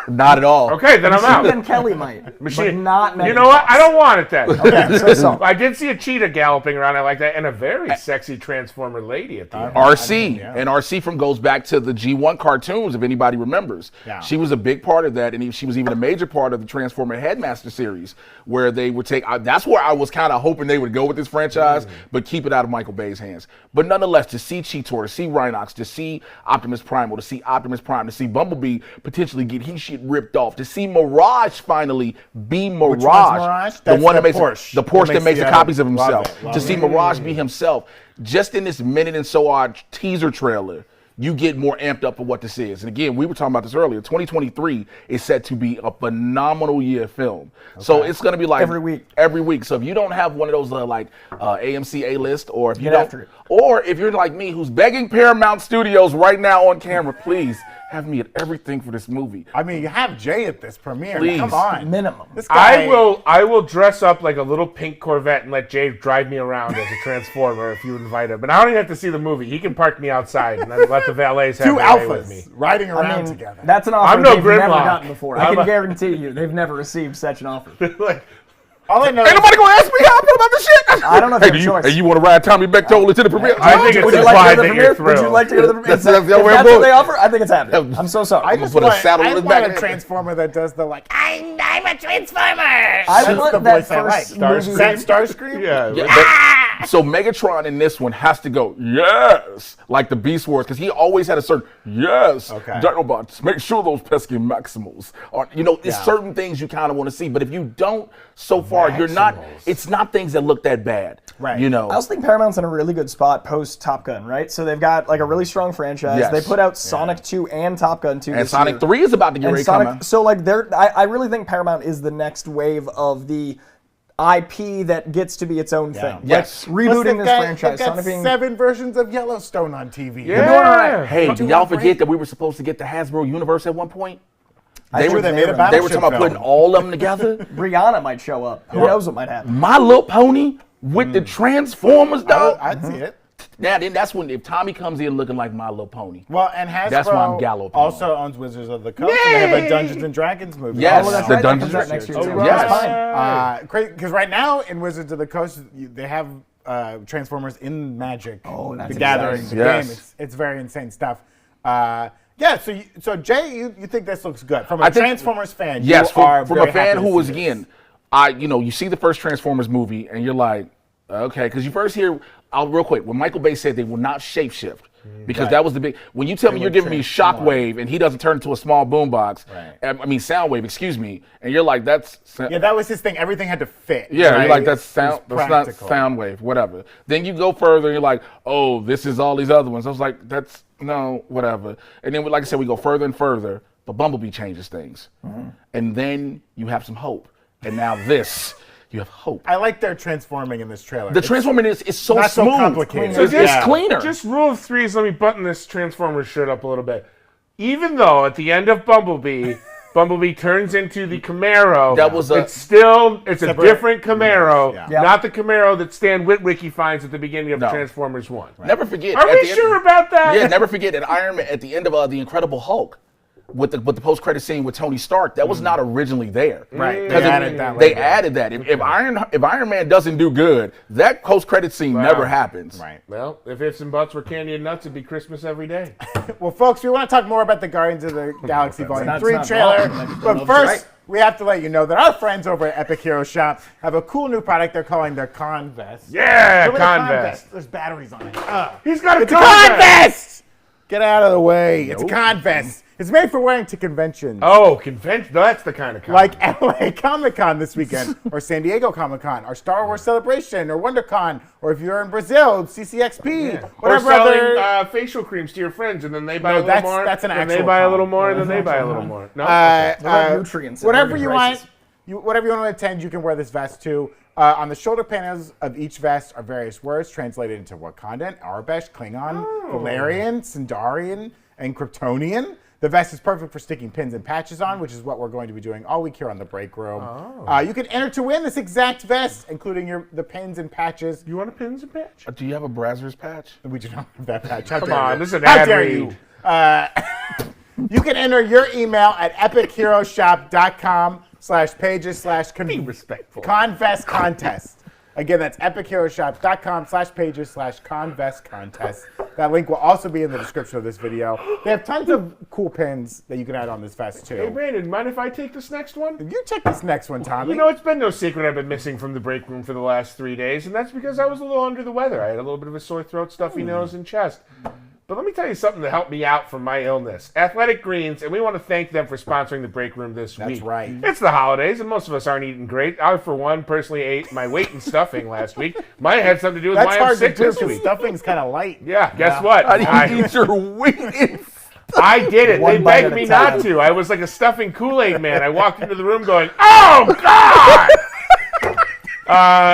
not at all. Okay, then I'm out. Even Kelly might, but not Megan You know what? Fox. I don't want it then. Okay, so. I did see a cheetah galloping around. I like that, and a very sexy Transformer lady at the end. RC, and RC from goes back to the G1 cartoons, if anybody remembers. Yeah. She was a big part of that, and she was even a major part of the Transformer Headmaster series, where they would take. That's where I was kind of hoping they would go with this franchise, but keep it out of Michael Bay's hands. But nonetheless, to see Cheetor, to see Rhinox, to see Optimus Primal, to see Optimus Prime, to see Bumblebee potentially get his shit ripped off, to see Mirage finally be Mirage, Which one's Mirage? the That's one the that makes Porsche. the Porsche that makes the copies of Love himself. it. To see Mirage be himself, just in this minute and so odd teaser trailer, you get more amped up for what this is. And again, we were talking about this earlier. 2023 is set to be a phenomenal year of film. So it's going to be like Every week. Every week. So if you don't have one of those AMC A-list, or if you Get don't, after it. or if you're like me, who's begging Paramount Studios right now on camera, please have me at everything for this movie. I mean, you have Jay at this premiere. Please. Come on. Minimum. This guy, I will dress up like a little pink Corvette and let Jay drive me around as a Transformer if you invite him. But I don't even have to see the movie. He can park me outside and then let the valets have two their way with me. alphas riding around I mean, together. that's an offer I'm no they've never Grimlock. gotten before. I can guarantee you, they've never received such an offer. Like, All I know Ain't nobody gonna ask me how I feel about this shit. I don't know if Hey, you have a choice. you want to ride Tommy Bechtold into the premiere? I think it's Would you implied like to go to that the you're premiere? Would you thrilled. like to go to the premiere? That's the If way I'm that's going. what they offer, I think it's happening. I'm so sorry. I just put a want, saddle I in his want back. a Transformer that does the like, I'm a Transformer. I That's want the that voice I like. first movie. Is that Starscream? yeah. So Megatron in this one has to go, yes, like the Beast Wars, because he always had a certain, yes, Okay. Dinobots, make sure those pesky Maximals are, it's certain things you kind of want to see. But if you don't, so far, you're not, it's not things that look that bad. Right. I also think Paramount's in a really good spot post Top Gun, right? So they've got like a really strong franchise. Yes. They put out Sonic 2 and Top Gun 2 And this Sonic year. 3 is about to get And ready to come out. So like I really think Paramount is the next wave of the IP that gets to be its own thing. Yes. Like, rebooting this franchise. They've got Sonic being 7 versions of Yellowstone on TV. Yeah. doing all right. Hey, did y'all forget that we were supposed to get the Hasbro universe at one point? They were talking about putting all of them together. Rihanna might show up. Who knows what might happen? My Little Pony with the Transformers, dog. I'd see it. Now then, that's when if Tommy comes in looking like My Little Pony. Well, and Hasbro that's why I'm galloping also owns Wizards of the Coast. And they have a Dungeons and Dragons movie. Yes, that's the right. Dungeons That comes out next year. Oh, Yes. Because right now in Wizards of the Coast, they have Transformers in Magic. Oh, that's the Gathering, the game. It's very insane stuff. So Jay, you think this looks good from a Transformers fan? Yes, from a fan who was again, you see the first Transformers movie and you're like, okay, because you first hear, real quick, when Michael Bay said they will not shapeshift, because that was the big. When you tell me you're giving me Shockwave and he doesn't turn into a small boombox, Soundwave, excuse me, and you're like, that's that was his thing. Everything had to fit. Yeah, right? you're like that's not Soundwave, whatever. Then you go further, and you're like, oh, this is all these other ones. I was like, that's no, whatever. And then, like I said, we go further and further, but Bumblebee changes things, and then you have some hope, and now this. You have hope. I like their transforming in this trailer. The transforming is so not smooth. So complicated. It's cleaner. Just rule of threes. Let me button this Transformers shirt up a little bit. Even though at the end of Bumblebee turns into the Camaro. It's a different Camaro, not the Camaro that Stan Witwicky finds at the beginning of Transformers 1. Right. Never forget. Are we sure about that? Yeah, never forget. And Iron Man at the end of the Incredible Hulk. With the post-credit scene with Tony Stark, that was not originally there. Right. They added that. If Iron Man doesn't do good, that post-credit scene never happens. Right. Well, if ifs and buts were candy and nuts, it'd be Christmas every day. Well, folks, we want to talk more about the Guardians of the Galaxy Volume 3 trailer. But first, we have to let you know that our friends over at Epic Hero Shop have a cool new product they're calling their Con Vest. Yeah, Con Vest. There's batteries on it. He's got a Con Vest! Get out of the way. It's a Con Vest. It's made for wearing to conventions. Oh, convention? That's the kind of con. Like LA Comic-Con this weekend, or San Diego Comic-Con, or Star Wars Celebration, or WonderCon, or if you're in Brazil, CCXP, whatever. Or selling facial creams to your friends, and then they buy a little more. That's an and actual they buy con. a little more, and then they buy a little more. No, nutrients. Whatever you want. Whatever you want to attend, you can wear this vest too. On the shoulder panels of each vest are various words translated into Wakandan, Arabesh, Klingon, Valerian, Sindarian, and Kryptonian. The vest is perfect for sticking pins and patches on, which is what we're going to be doing all week here on the Break Room. You can enter to win this exact vest, including the pins and patches. You want a pins and patch? Do you have a Brazzers patch? We do not have that patch. How Come dare on, you? this is an How ad dare read. you? You can enter your email at epicheroshop.com/pages/ Be respectful. Convest contest. Again, that's epicheroshop.com/pages/ contest. That link will also be in the description of this video. They have tons of cool pins that you can add on this vest too. Hey, Brandon, mind if I take this next one? You check this next one, Tommy. You know, it's been no secret I've been missing from the break room for the last 3 days, and that's because I was a little under the weather. I had a little bit of a sore throat, stuffy nose, and chest. But let me tell you something that helped me out from my illness. Athletic Greens, and we want to thank them for sponsoring the break room this week. That's right. It's the holidays, and most of us aren't eating great. I, for one, personally ate my weight in stuffing last week. Mine had something to do with why I'm sick this week. Stuffing's kind of light. Yeah, guess what? I eat your weight in I did it. They begged me not to. I was like a stuffing Kool-Aid man. I walked into the room going, "Oh, God!"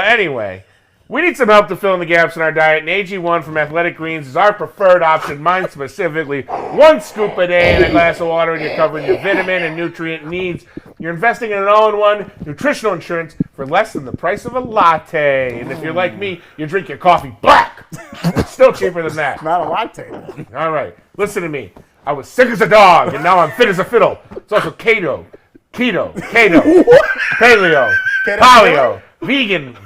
Anyway, we need some help to fill in the gaps in our diet, and AG1 from Athletic Greens is our preferred option. Mine specifically, 1 scoop a day in a glass of water, and you're covering your vitamin and nutrient needs. You're investing in an all-in-one nutritional insurance for less than the price of a latte. And if you're like me, you drink your coffee black. It's still cheaper than that. Not a latte. All right, listen to me. I was sick as a dog, and now I'm fit as a fiddle. It's also keto, paleo, paleo, vegan,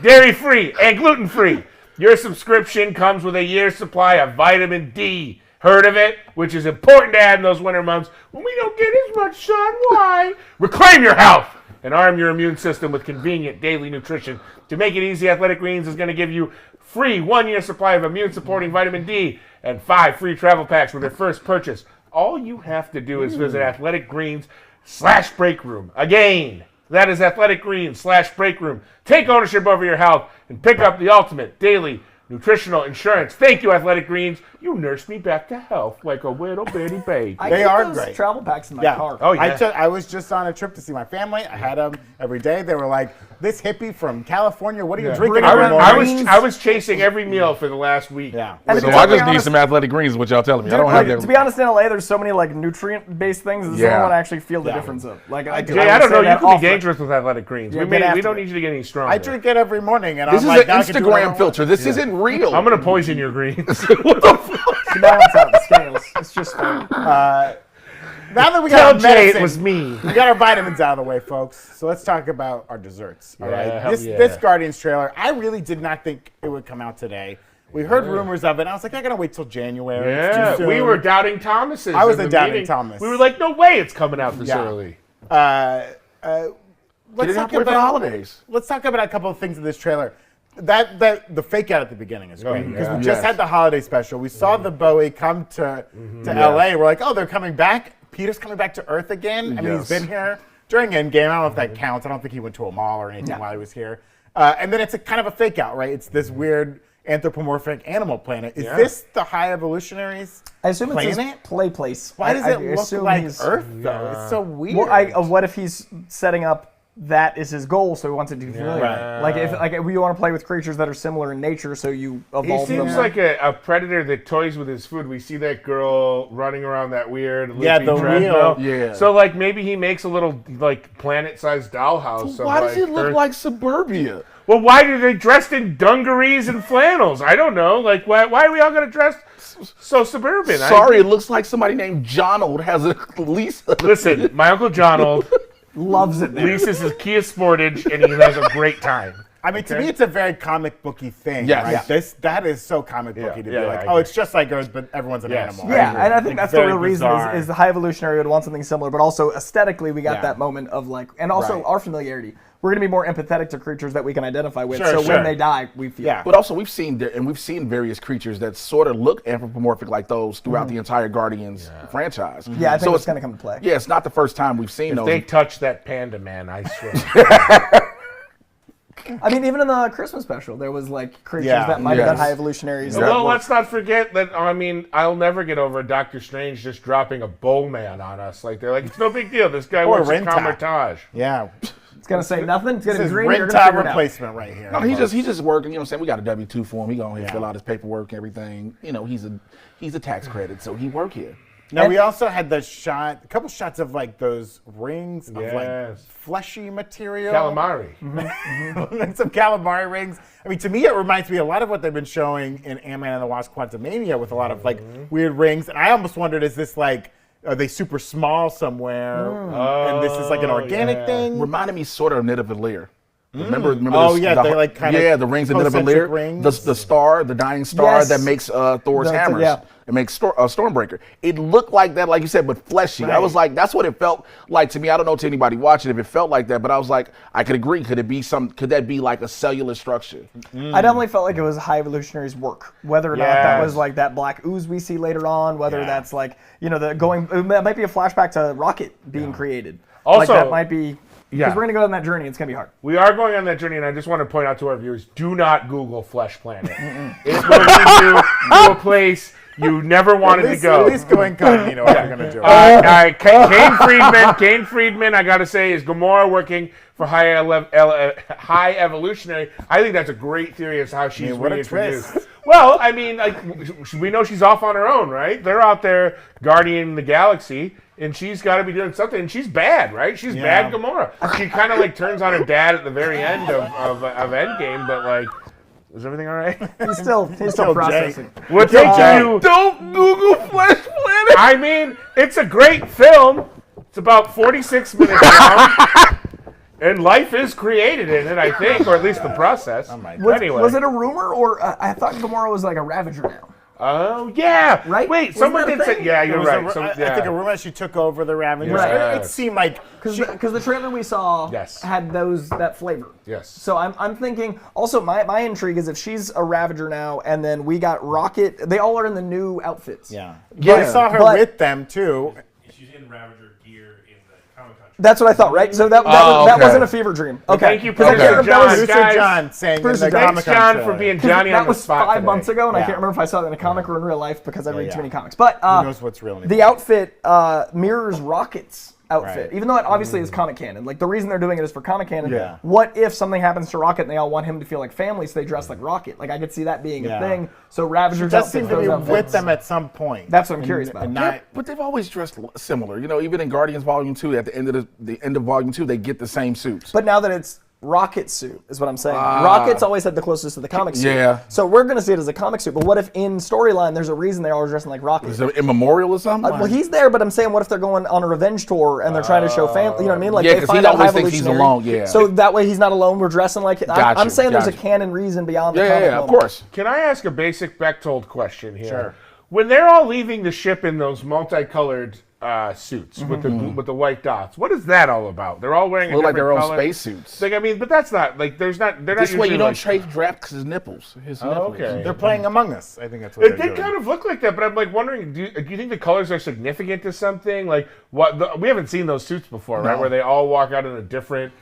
dairy-free, and gluten-free. Your subscription comes with a year's supply of vitamin D. Heard of it? Which is important to add in those winter months when we don't get as much sun. Why? Reclaim your health and arm your immune system with convenient daily nutrition. To make it easy, Athletic Greens is going to give you free 1-year supply of immune-supporting vitamin D and 5 free travel packs with your first purchase. All you have to do is visit athleticgreens/breakroom. Again, that is athleticgreens/breakroom. Take ownership over your health and pick up the ultimate daily nutritional insurance. Thank you, Athletic Greens. You nursed me back to health like a little bitty baby. They are great. Travel packs in my car. Oh, yeah. I was just on a trip to see my family. I had them every day. They were like, this hippie from California, what are you drinking every morning? I was chasing every meal for the last week. Yeah. So I just need some Athletic Greens is what y'all telling me. I don't have that. To be honest, in LA, there's so many like nutrient-based things. This is the only one I actually feel the difference of. Like, Jay, I don't know. You can be dangerous with Athletic Greens. We don't need you to get any stronger. I drink it every morning, and this I'm is like, an Instagram filter. This isn't real. I'm gonna poison your greens. What the fuck? To balance out the scales. It's just fun. Now that we got our Jay, medicine, it was me. We got our vitamins out of the way, folks. So let's talk about our desserts. All right. This Guardians trailer, I really did not think it would come out today. We heard rumors of it. And I was like, I gotta wait till January. Yeah, it's too soon. we were doubting Thomases. I was a doubting Thomas. We were like, no way, it's coming out this early. Let's talk about the holidays. Let's talk about a couple of things in this trailer. The fake out at the beginning is great because we just had the holiday special. We saw the Bowie come to LA. We're like, oh, they're coming back. Peter's coming back to Earth again. I mean, he's been here during Endgame. I don't know if that counts. I don't think he went to a mall or anything while he was here. And then it's a kind of a fake out, right? It's this weird anthropomorphic animal planet. Is this the High Evolutionaries? I assume it's his play place. Why does it look like Earth, though? It's so weird. Well, what if he's setting up that is his goal, so he wants it to be familiar. Right. Like if you want to play with creatures that are similar in nature, so you evolve them. He seems like a predator that toys with his food. We see that girl running around that weird treadmill. Yeah. So like maybe he makes a little like planet-sized dollhouse. So why does it look like suburbia? Well, why are they dressed in dungarees and flannels? I don't know. Like why are we all gonna dress so suburban? Sorry, it looks like somebody named Jonold has a lease. Listen, my Uncle Jonold loves it there. Leases his Kia Sportage, and he has a great time. I mean, to me, it's a very comic booky thing. Yes. Right? Yeah. That is so comic booky to be like, oh, it's just like Earth, but everyone's an animal. Yeah, and I think that's the real reason is the High Evolutionary would want something similar, but also aesthetically, we got that moment of like, and also our familiarity. We're going to be more empathetic to creatures that we can identify with. When they die, we feel. Yeah. But also, we've seen various creatures that sort of look anthropomorphic like those throughout the entire Guardians franchise. Yeah, I think it's going to come to play. Yeah, it's not the first time we've seen those. If they touch that panda man, I swear. I mean, even in the Christmas special, there was like creatures that might have been High Evolutionaries. Well, let's not forget that. I mean, I'll never get over Doctor Strange just dropping a bull man on us. Like they're like, it's no big deal. This guy works at Comertage. Yeah. It's gonna say nothing. It's gonna be green. Ring top replacement right here. No, he's just working. You know what I'm saying? We got a W-2 for him. He go ahead and fill out his paperwork and everything. You know, he's a tax credit, so he work here. Now, we also had a couple shots of like those rings of like fleshy material. Calamari. And some calamari rings. I mean, to me, it reminds me a lot of what they've been showing in Ant-Man and the Wasp: Quantumania with a lot of like weird rings. And I almost wondered, is this like, are they super small somewhere? And this is like an organic thing? Reminded me sort of of Nidavellir. Remember they like kind of the rings of Nidavellir, the star, the dying star that makes Thor's hammers. Yeah. It makes Stormbreaker. It looked like that, like you said, but fleshy. Right. I was like, that's what it felt like to me. I don't know to anybody watching if it felt like that, but I was like, I could agree. Could that be like a cellular structure? I definitely felt like it was High Evolutionary's work. Whether or not that was like that black ooze we see later on, whether that's like, it might be a flashback to Rocket being created. Also, like that might be. Because we're going to go on that journey. It's going to be hard. We are going on that journey, and I just want to point out to our viewers, do not Google Flesh Planet. It's going to lead you to a place you never wanted to go. At least go incognito. You're going to do it. Kane Friedman, I got to say, is Gamora working for High Evolutionary. I think that's a great theory as to how she's reintroduced. Well, I mean, like, we know she's off on her own, right? They're out there guarding the galaxy, and she's got to be doing something. And she's bad, right? She's bad Gamora. She kind of like turns on her dad at the very end of Endgame, but like, is everything all right? He's still processing. We'll take you. Don't Google Flesh Planet. I mean, it's a great film. It's about 46 minutes long. And life is created in it, I think, or at least the process. Anyway. Was it a rumor, or I thought Gamora was like a Ravager now? Oh, yeah. Right? Wait, someone did say, yeah, you're right. I think a rumor she took over the Ravagers. Right. It seemed like... Because the trailer we saw had that flavor. Yes. So I'm thinking, also my intrigue is if she's a Ravager now, and then we got Rocket, they all are in the new outfits. Yeah. I saw her with them, too. She's in Ravager gear in the That's what I thought, right? So that wasn't a fever dream. Okay. Thank you, because producer John. Producer John saying Thanks, John, for being Johnny on that the was spot 5 months today. ago, and I can't remember if I saw it in a comic or in real life because I read too many comics. But Who knows what's real anymore? the outfit mirrors Rocket's outfit, Right. even though it obviously is comic canon. Like the reason they're doing it is for comic canon. Yeah. What if something happens to Rocket and they all want him to feel like family, so they dress like Rocket? Like I could see that being a thing. So Ravager's does outfit seem to those be outfits. with them at some point. That's what I'm curious about. And not, But they've always dressed similar. You know, even in Guardians Volume 2, at the end of the end of Volume 2, they get the same suits. But now that it's Rocket's suit is what I'm saying. Rocket's always had the closest to the comic suit. Yeah. So we're going to see it as a comic suit. But what if in storyline there's a reason they're all dressing like Rocket? Is it in memorial or something? Well, he's there, but I'm saying, what if they're going on a revenge tour and they're trying to show family? You know what I mean? Like Yeah, they 'cause find he out always High thinks he's Evolutionary. alone, yeah. So that way he's not alone. We're dressing like. I'm Gotcha, saying there's a gotcha. canon reason beyond the yeah, comic. yeah, of moment. course. Can I ask a basic Bechtold question here? Sure. When they're all leaving the ship in those multicolored suits with the white dots, what is that all about? They're all wearing a Look like different their own color. spacesuits. Like I mean, but that's not like they're not. This way usually you don't like, trade draft his nipples. His nipples. okay. they're playing Among Us. I think that's what It they're did doing. kind of look like that, but I'm like wondering, do you think the colors are significant to something? Like we haven't seen those suits before, right? Where they all walk out in a different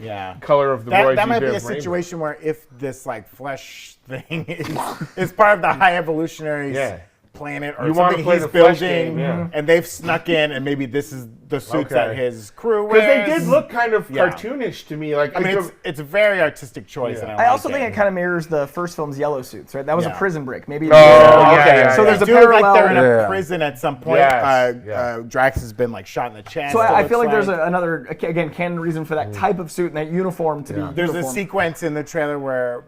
color of the Roy That G. might be a Biv rainbow. situation where if this like flesh thing is part of the High Evolutionary's planet or You wanna something play he's the flesh building, game, and they've snuck in, and maybe this is the suits that Okay. his crew Because wears. they did look kind of Yeah. cartoonish to me. Like I mean, it's a very artistic choice. And I also think it kind of mirrors the first film's yellow suits, right? That was a prison break. Maybe. So there's a they do look parallel. like they're in a prison at some point. Yes, Drax has been like shot in the chest. So it I looks feel like there's another again canon reason for that type of suit and that uniform to be. There's uniform. a sequence in the trailer where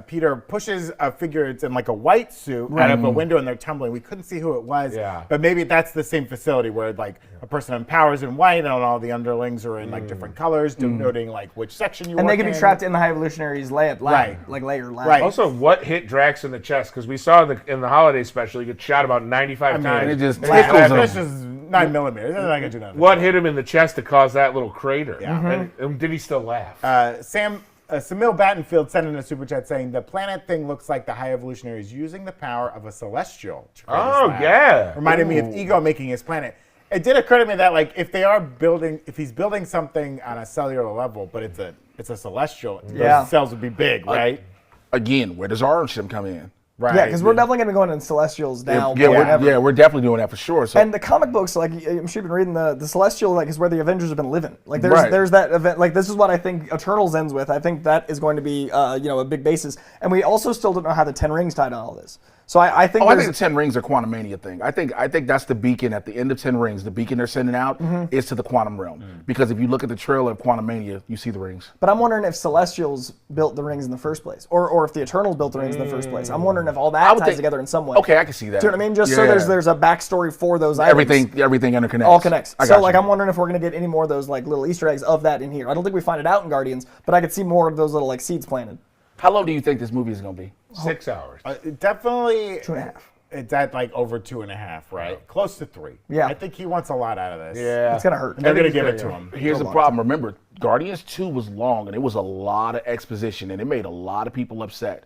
Peter pushes a figure. It's in like a white suit out of a window, and they're tumbling. We couldn't see who it was, but maybe that's the same facility where like a person in power is in white, and all the underlings are in like different colors, denoting like which section you. And work they could be in. trapped in the High Evolutionary's lab, Right. like layer lab. Right. Also, what hit Drax in the chest? Because we saw in the holiday special, he gets shot about 95 times. it just This tickles him. is 9 millimeters. They're not gonna do nothing. What hit him in the chest to cause that little crater? Yeah. And did he still laugh? Samil Battenfield sent in a super chat saying the planet thing looks like the High Evolutionary is using the power of a celestial. To create his lab. Yeah. Reminded me of Ego making his planet. It did occur to me that like if he's building something on a cellular level, but it's a celestial, those cells would be big, right? Again, where does our ship come in? Right. Yeah, because we're definitely going to go into Celestials now. We're definitely doing that for sure. So. And the comic books, like I'm sure you've been reading, the Celestial is where the Avengers have been living. Like there's that event. Like this is what I think Eternals ends with. I think that is going to be a big basis. And we also still don't know how the Ten Rings tied in all this. So I think I think the 10 Rings are Quantum Mania thing. I think that's the beacon at the end of 10 Rings. The beacon they're sending out is to the quantum realm. Because if you look at the trailer of Quantum Mania, you see the rings. But I'm wondering if Celestials built the rings in the first place, or if the Eternals built the rings in the first place. I'm wondering if all that ties together in some way. Okay, I can see that. Do you know what I mean? Just so there's a backstory for those items. Everything interconnects. All connects. So I'm wondering if we're gonna get any more of those like little Easter eggs of that in here. I don't think we find it out in Guardians, but I could see more of those little like seeds planted. How long do you think this movie is gonna be? 6 hours. Definitely 2.5. It's at like over 2.5, right? Close to 3. Yeah. I think he wants a lot out of this. Yeah. It's gonna hurt. And they're gonna give it to him. Here's the problem. Remember, Guardians 2 was long and it was a lot of exposition and it made a lot of people upset.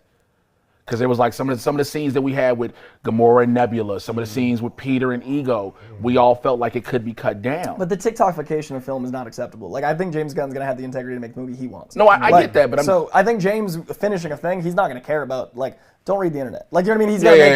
Because it was like some of the scenes that we had with Gamora and Nebula, some of the scenes with Peter and Ego, we all felt like it could be cut down. But the TikTokification of film is not acceptable. Like I think James Gunn's gonna have the integrity to make the movie he wants. No, I get that, but so I think James finishing a thing, he's not gonna care about like. Don't read the internet. Like you know what I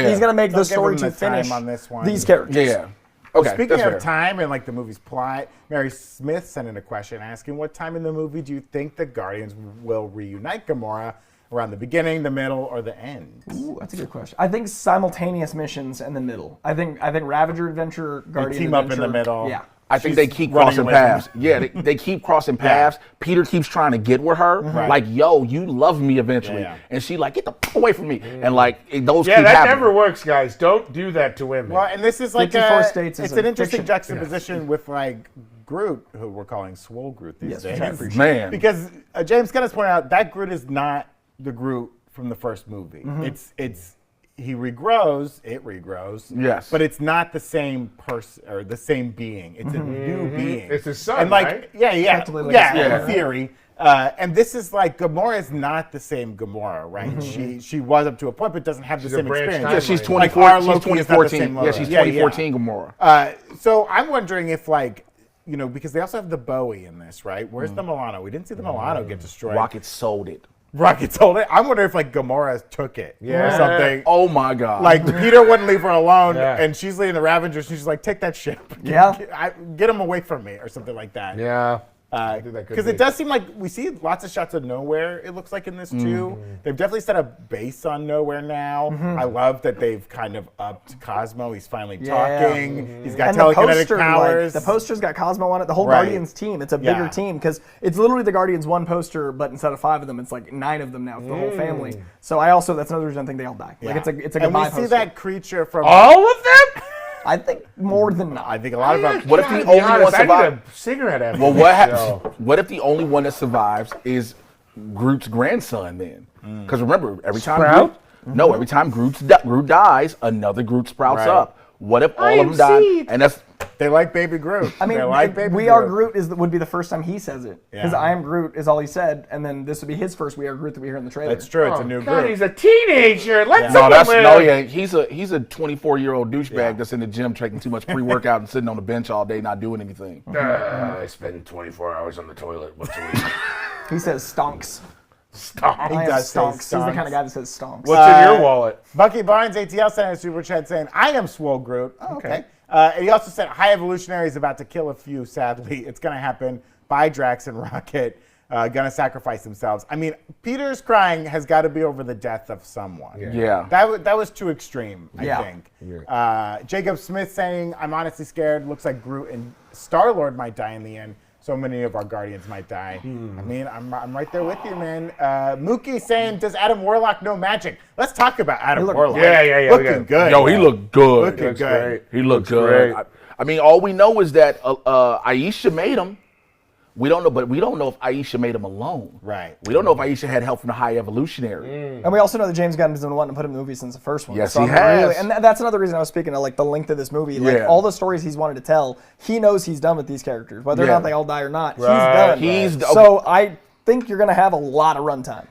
mean? He's gonna make the story to finish on this one. these characters. Yeah. Okay. Speaking of time and like the movie's plot, Mary Smith sent in a question asking, "What time in the movie do you think the Guardians will reunite Gamora? Around the beginning, the middle, or the end?" Ooh, that's a good question. I think simultaneous missions in the middle. I think Ravager Adventure, Guardian team Adventure. up in the middle. Yeah. I think they keep crossing paths. Yeah, they keep crossing paths. Peter keeps trying to get with her. Like, yo, you love me eventually. And she like, get the fuck away from me. And like, those keep that happening. never works, guys. Don't do that to women. Well, and this is like 54 states it's is an a interesting fiction. juxtaposition with like Groot, who we're calling Swole Groot these days. Man. Because James Gunn has pointed out that Groot is not the Groot from the first movie. He regrows, it regrows. Yes. But it's not the same person or the same being. It's a new being. It's his son, and like, right? In theory. And this is like Gamora is not the same Gamora, right? She was up to a point, but doesn't have the same experience. Yeah, she's Like 2014. our Loki's She's not the 2014. same Yeah, she's Loki. 2014 Gamora. So I'm wondering if like because they also have the Bowie in this, right? Where's the Milano? We didn't see the Milano get destroyed. Rocket sold it. Rocket sold it. I wonder if Gamora took it or something. Oh my God! Peter wouldn't leave her alone, and she's leading the Ravengers. She's just like, take that ship. Get him away from me, or something like that. Yeah. Because it does seem like we see lots of shots of Nowhere, it looks like, in this too. They've definitely set a base on Nowhere now. I love that they've kind of upped Cosmo. He's finally talking. He's got telekinetic powers. The poster's got Cosmo on it. The whole Guardians team. It's a bigger team because it's literally the Guardians 1 poster, but instead of 5 of them, it's 9 of them now for the whole family. So that's another reason I think they all die. It's a goodbye and we see poster. that creature from all of them. I think more than not. I think a lot of them. What if the only one survives? I need a cigarette after What if the only one that survives is Groot's grandson then? Because remember, every time every time Groot dies, another Groot sprouts up. What if all of them die? And they like Baby Groot. I mean, We Are Groot would be the first time he says it. Because I Am Groot is all he said, and then this would be his first We Are Groot that we hear in the trailer. That's true. It's a new Groot. He's a teenager. Let someone live. No, he ain't. He's a 24-year-old douchebag that's in the gym taking too much pre-workout and sitting on the bench all day not doing anything. I spend 24 hours on the toilet once a week. He says stonks. Stonks. He does stonks. He's the kind of guy that says stonks. What's in your wallet? Bucky Barnes, ATL, sent a super chat saying, I am Swole Groot. Oh, okay. And he also said, High Evolutionary is about to kill a few, sadly. It's going to happen by Drax and Rocket. Going to sacrifice themselves. I mean, Peter's crying has got to be over the death of someone. Yeah. That was too extreme, I think. Jacob Smith saying, I'm honestly scared. Looks like Groot and Star-Lord might die in the end. So many of our Guardians might die. I mean, I'm right there with you, man. Mookie saying, does Adam Warlock know magic? Let's talk about Adam Warlock. Yeah. Looking good. Yo, he looked good. Looking good. He looked good. I mean, all we know is that Aisha made him. We don't know, but we don't know if Aisha made him alone. Right. We don't know if Aisha had help from the High Evolutionary. And we also know that James Gunn has been wanting to put him in the movie since the first one. Yes, he has. Really, and that's another reason I was speaking of the length of this movie. All the stories he's wanted to tell, he knows he's done with these characters. Whether or not they all die or not, he's done. So I think you're going to have a lot of runtime.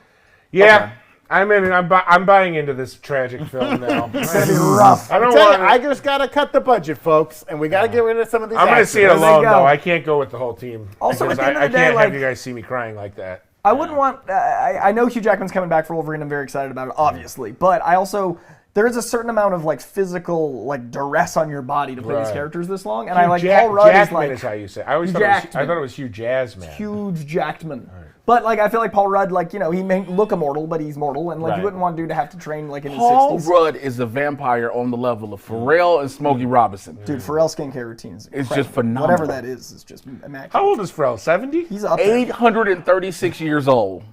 Yeah. Okay. I'm buying into this tragic film now. It's going to be rough. I just got to cut the budget, folks, and we got to get rid of some of these I'm going to see it alone, though. I can't go with the whole team. Also, at the end of the I day, can't have you guys see me crying like that. I wouldn't want... I know Hugh Jackman's coming back for Wolverine. I'm very excited about it, obviously. But I also... There is a certain amount of physical duress on your body to play these characters this long, and Paul Rudd Jackman is how you say. I thought it was Hugh Jazzman. Huge Jackman. Right. But I feel like Paul Rudd, he may look immortal, but he's mortal, and you wouldn't want dude to have to train in his 60s. Paul Rudd is a vampire on the level of Pharrell and Smokey Robinson. Dude, Pharrell's skincare routine is it's just phenomenal. Whatever that is just immaculate. How old is Pharrell? 70? He's up there. 836 years old.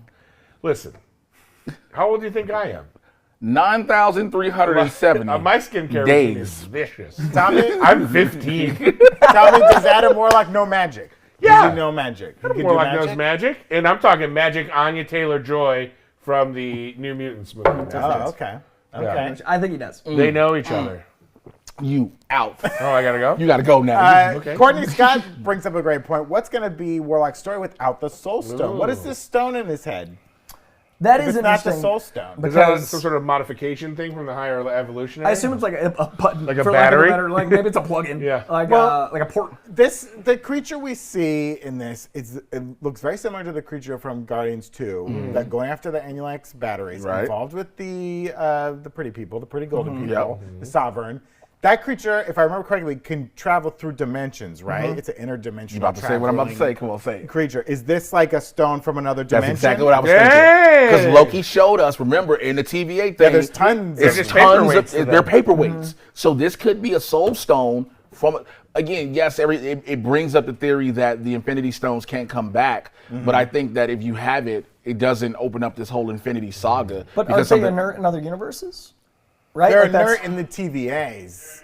Listen, how old do you think I am? 9,307 my skincare routine is vicious. Tommy, I'm 15. Tell me, does Adam Warlock know magic? Yeah. Does he know magic? Adam Warlock knows magic, and I'm talking magic Anya Taylor-Joy from the New Mutants movie. Oh, okay. Yeah. I think he does. They know each other. You out. Oh, I gotta go? You gotta go now. Okay. Courtney Scott brings up a great point. What's going to be Warlock's story without the Soul Stone? What is this stone in his head? That is interesting. Not the Soul Stone. Is that some sort of modification thing from the Higher Evolutionary? I assume it's a button. Like a battery? Maybe it's a plug-in. Yeah. Like a port. The creature we see in this, it looks very similar to the creature from Guardians 2, that going after the Anulax batteries, involved with the pretty people, the pretty golden people, the Sovereign. That creature, if I remember correctly, can travel through dimensions, right? It's an interdimensional. You about to say what I'm about to say? Come on, say it. Creature. Is this like a stone from another dimension? That's exactly what I was thinking. Because Loki showed us, remember, in the TVA thing. Yeah, there's tons. They're paperweights. So this could be a soul stone from, again, yes, it brings up the theory that the Infinity Stones can't come back. But I think that if you have it, it doesn't open up this whole Infinity Saga. But are they inert in other universes? Right? They're inert in the TVAs.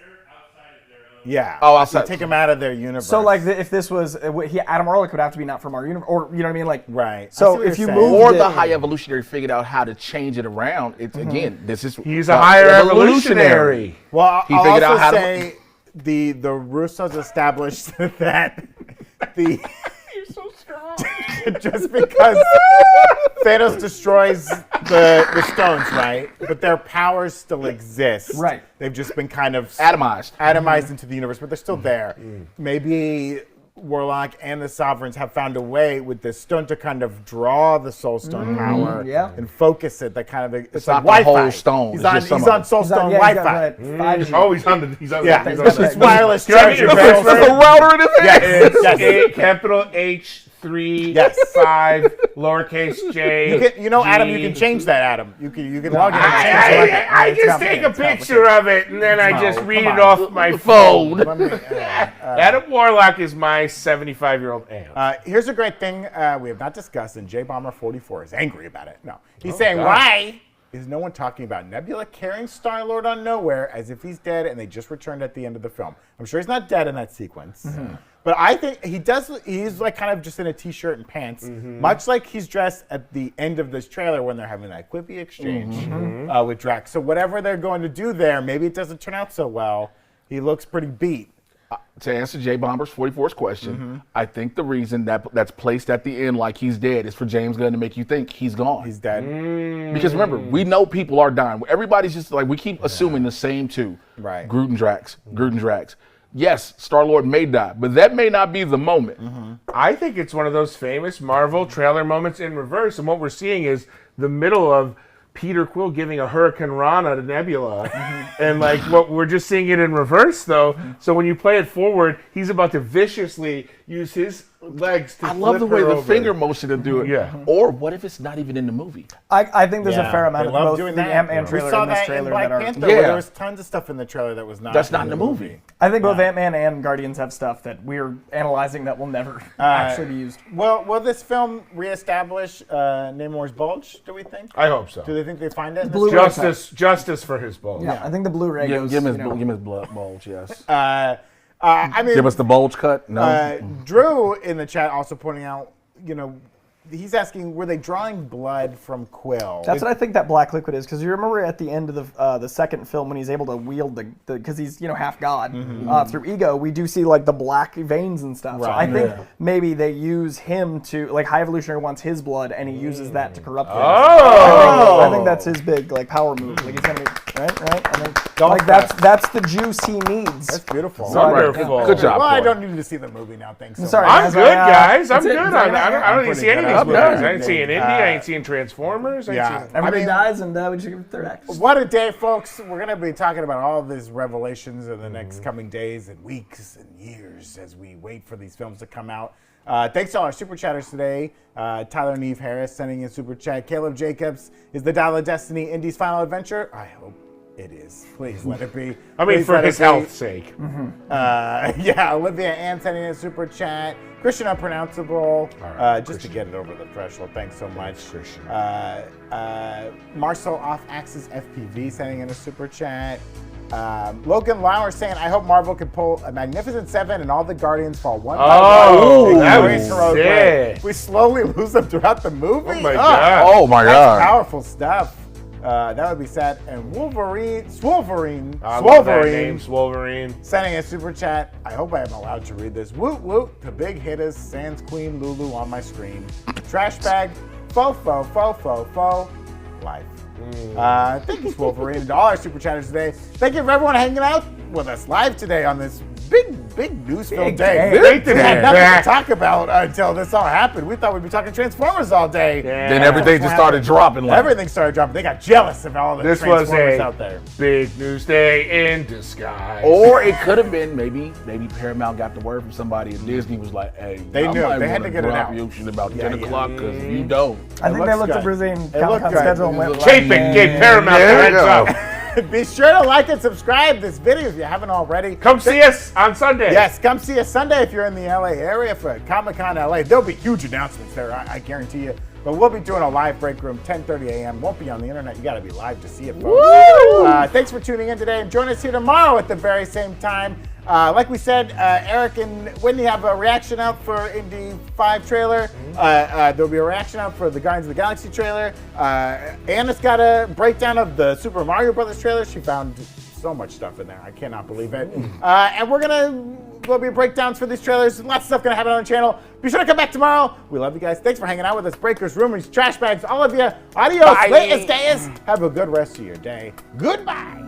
Yeah. Oh, outside. You take them out of their universe. So, if this was Adam Warlock would have to be not from our universe, or you know what I mean, right. So if you move, or the High Evolutionary figured out how to change it around. It's again, this is he's a Higher Evolutionary. Well, he figured out how to. The Russos established that the. You're so strong. Just because Thanos destroys the stones, right? But their powers still exist. Right. They've just been kind of atomized into the universe, but they're still there. Maybe Warlock and the Sovereigns have found a way with this stone to kind of draw the Soul Stone power and focus it. That kind of it's like not the Wi-Fi. whole stone. He's It's on, just some Soul of it. Stone Wi-Fi. Oh, he's on the. It's wireless charger. That's a router in his hand. It's capital H3 5 lowercase j. Adam, you can change that. Adam, you can log in and change it. I just take a picture of it and then I just read it off my phone. Adam Warlock is my 75-year-old aunt. Here's a great thing we have not discussed, and J-Bomber44 is angry about it. No, he's saying, why is no one talking about Nebula carrying Star-Lord on Nowhere as if he's dead and they just returned at the end of the film? I'm sure he's not dead in that sequence. But I think he's like kind of just in a t-shirt and pants, much like he's dressed at the end of this trailer when they're having that quippy exchange with Drax. So whatever they're going to do there, maybe it doesn't turn out so well. He looks pretty beat. To answer J Bombers 44's question, I think the reason that's placed at the end like he's dead is for James Gunn to make you think he's gone. He's dead. Because remember, we know people are dying. Everybody's just like, we keep assuming the same two. Right. Groot and Drax. Yes, Star-Lord may die, but that may not be the moment. I think it's one of those famous Marvel trailer moments in reverse, and what we're seeing is the middle of Peter Quill giving a Hurricane Rana to Nebula, and like what we're just seeing it in reverse though. So when you play it forward, he's about to viciously use his legs to I love the flip way her the over. finger motion to do it. Yeah. Or what if it's not even in the movie? I think there's a fair amount of both the Ant-Man trailer we saw and this that trailer in Black that are. Panther, where there was tons of stuff in the trailer that was not. That's not in the movie. I think both Ant-Man and Guardians have stuff that we're analyzing that will never actually be used. Well, will this film reestablish Namor's bulge, do we think? I hope so. Do they think they find it? Justice for his bulge. Yeah, I think the Blu-ray goes. Give him his blood bulge, yes. I mean, give us the bulge cut? No. Drew in the chat also pointing out, he's asking, were they drawing blood from Quill? That's what I think that black liquid is, because you remember at the end of the second film when he's able to wield the because he's half god through ego, we do see like the black veins and stuff. Right. So I think maybe they use him to like High Evolutionary wants his blood and he uses that to corrupt things. I think that's his big like power move. Like he's gonna be right. I think like that's the juice he needs. That's beautiful. So Wonderful. Good job. Well, I don't need to see the movie now. Thanks. So sorry, I'm good, guys. I'm good. I don't even see any of these I'm movies. done. I ain't seeing Indy. I ain't seeing Transformers. Everybody dies, and we just give it their X. What a day, folks. We're going to be talking about all these revelations in the next coming days and weeks and years as we wait for these films to come out. Thanks to all our super chatters today. Tyler Neve Harris sending in super chat. Caleb Jacobs, is the Dial of Destiny Indy's final adventure? I hope it is. Please let it be. I mean, for his health's sake. Olivia Ann sending in a super chat. Christian Unpronounceable, just to get it over the threshold. Thanks so much. Christian. Marcel Off Axis FPV sending in a super chat. Logan Lauer saying, I hope Marvel can pull a Magnificent Seven and all the Guardians fall one by one. That was sick. We slowly lose them throughout the movie. Oh my god. Oh my god. That's powerful stuff. That would be sad. And Swolverine, sending a super chat. I hope I am allowed to read this. Woot woot to big hitters, sans Queen Lulu on my screen. Trash bag, faux, life. Thank you, Swolverine, and to all our super chatters today. Thank you for everyone hanging out with us live today on this big news-filled day. Great to We had be nothing back. to talk about until this all happened. We thought we'd be talking Transformers all day. Then everything just started dropping. Everything started dropping. They got jealous of all the This was Transformers a out there. big news day in disguise. Or it could have been maybe Paramount got the word from somebody and Disney was like, hey, They knew. might They had wanna to get it drop out. you shit about 10 o'clock because if you don't. I think they looked at Brazilian Comic-Con schedule and went, Chapin gave Paramount the heads up. Be sure to like and subscribe this video if you haven't already. Come see us on Sunday. Yes, come see us Sunday if you're in the LA area for Comic-Con LA. There'll be huge announcements there, I guarantee you. But we'll be doing a live break room, 10:30 a.m. Won't be on the internet. You got to be live to see it, folks. Thanks for tuning in today, and join us here tomorrow at the very same time. Like we said, Eric and Whitney have a reaction out for Indy 5 trailer. There'll be a reaction out for the Guardians of the Galaxy trailer. Anna's got a breakdown of the Super Mario Brothers trailer. She found so much stuff in there. I cannot believe it. And there'll be breakdowns for these trailers. Lots of stuff gonna happen on the channel. Be sure to come back tomorrow. We love you guys. Thanks for hanging out with us. Breakers, rumors, trash bags, all of you. Adios. Latest days. Have a good rest of your day. Goodbye.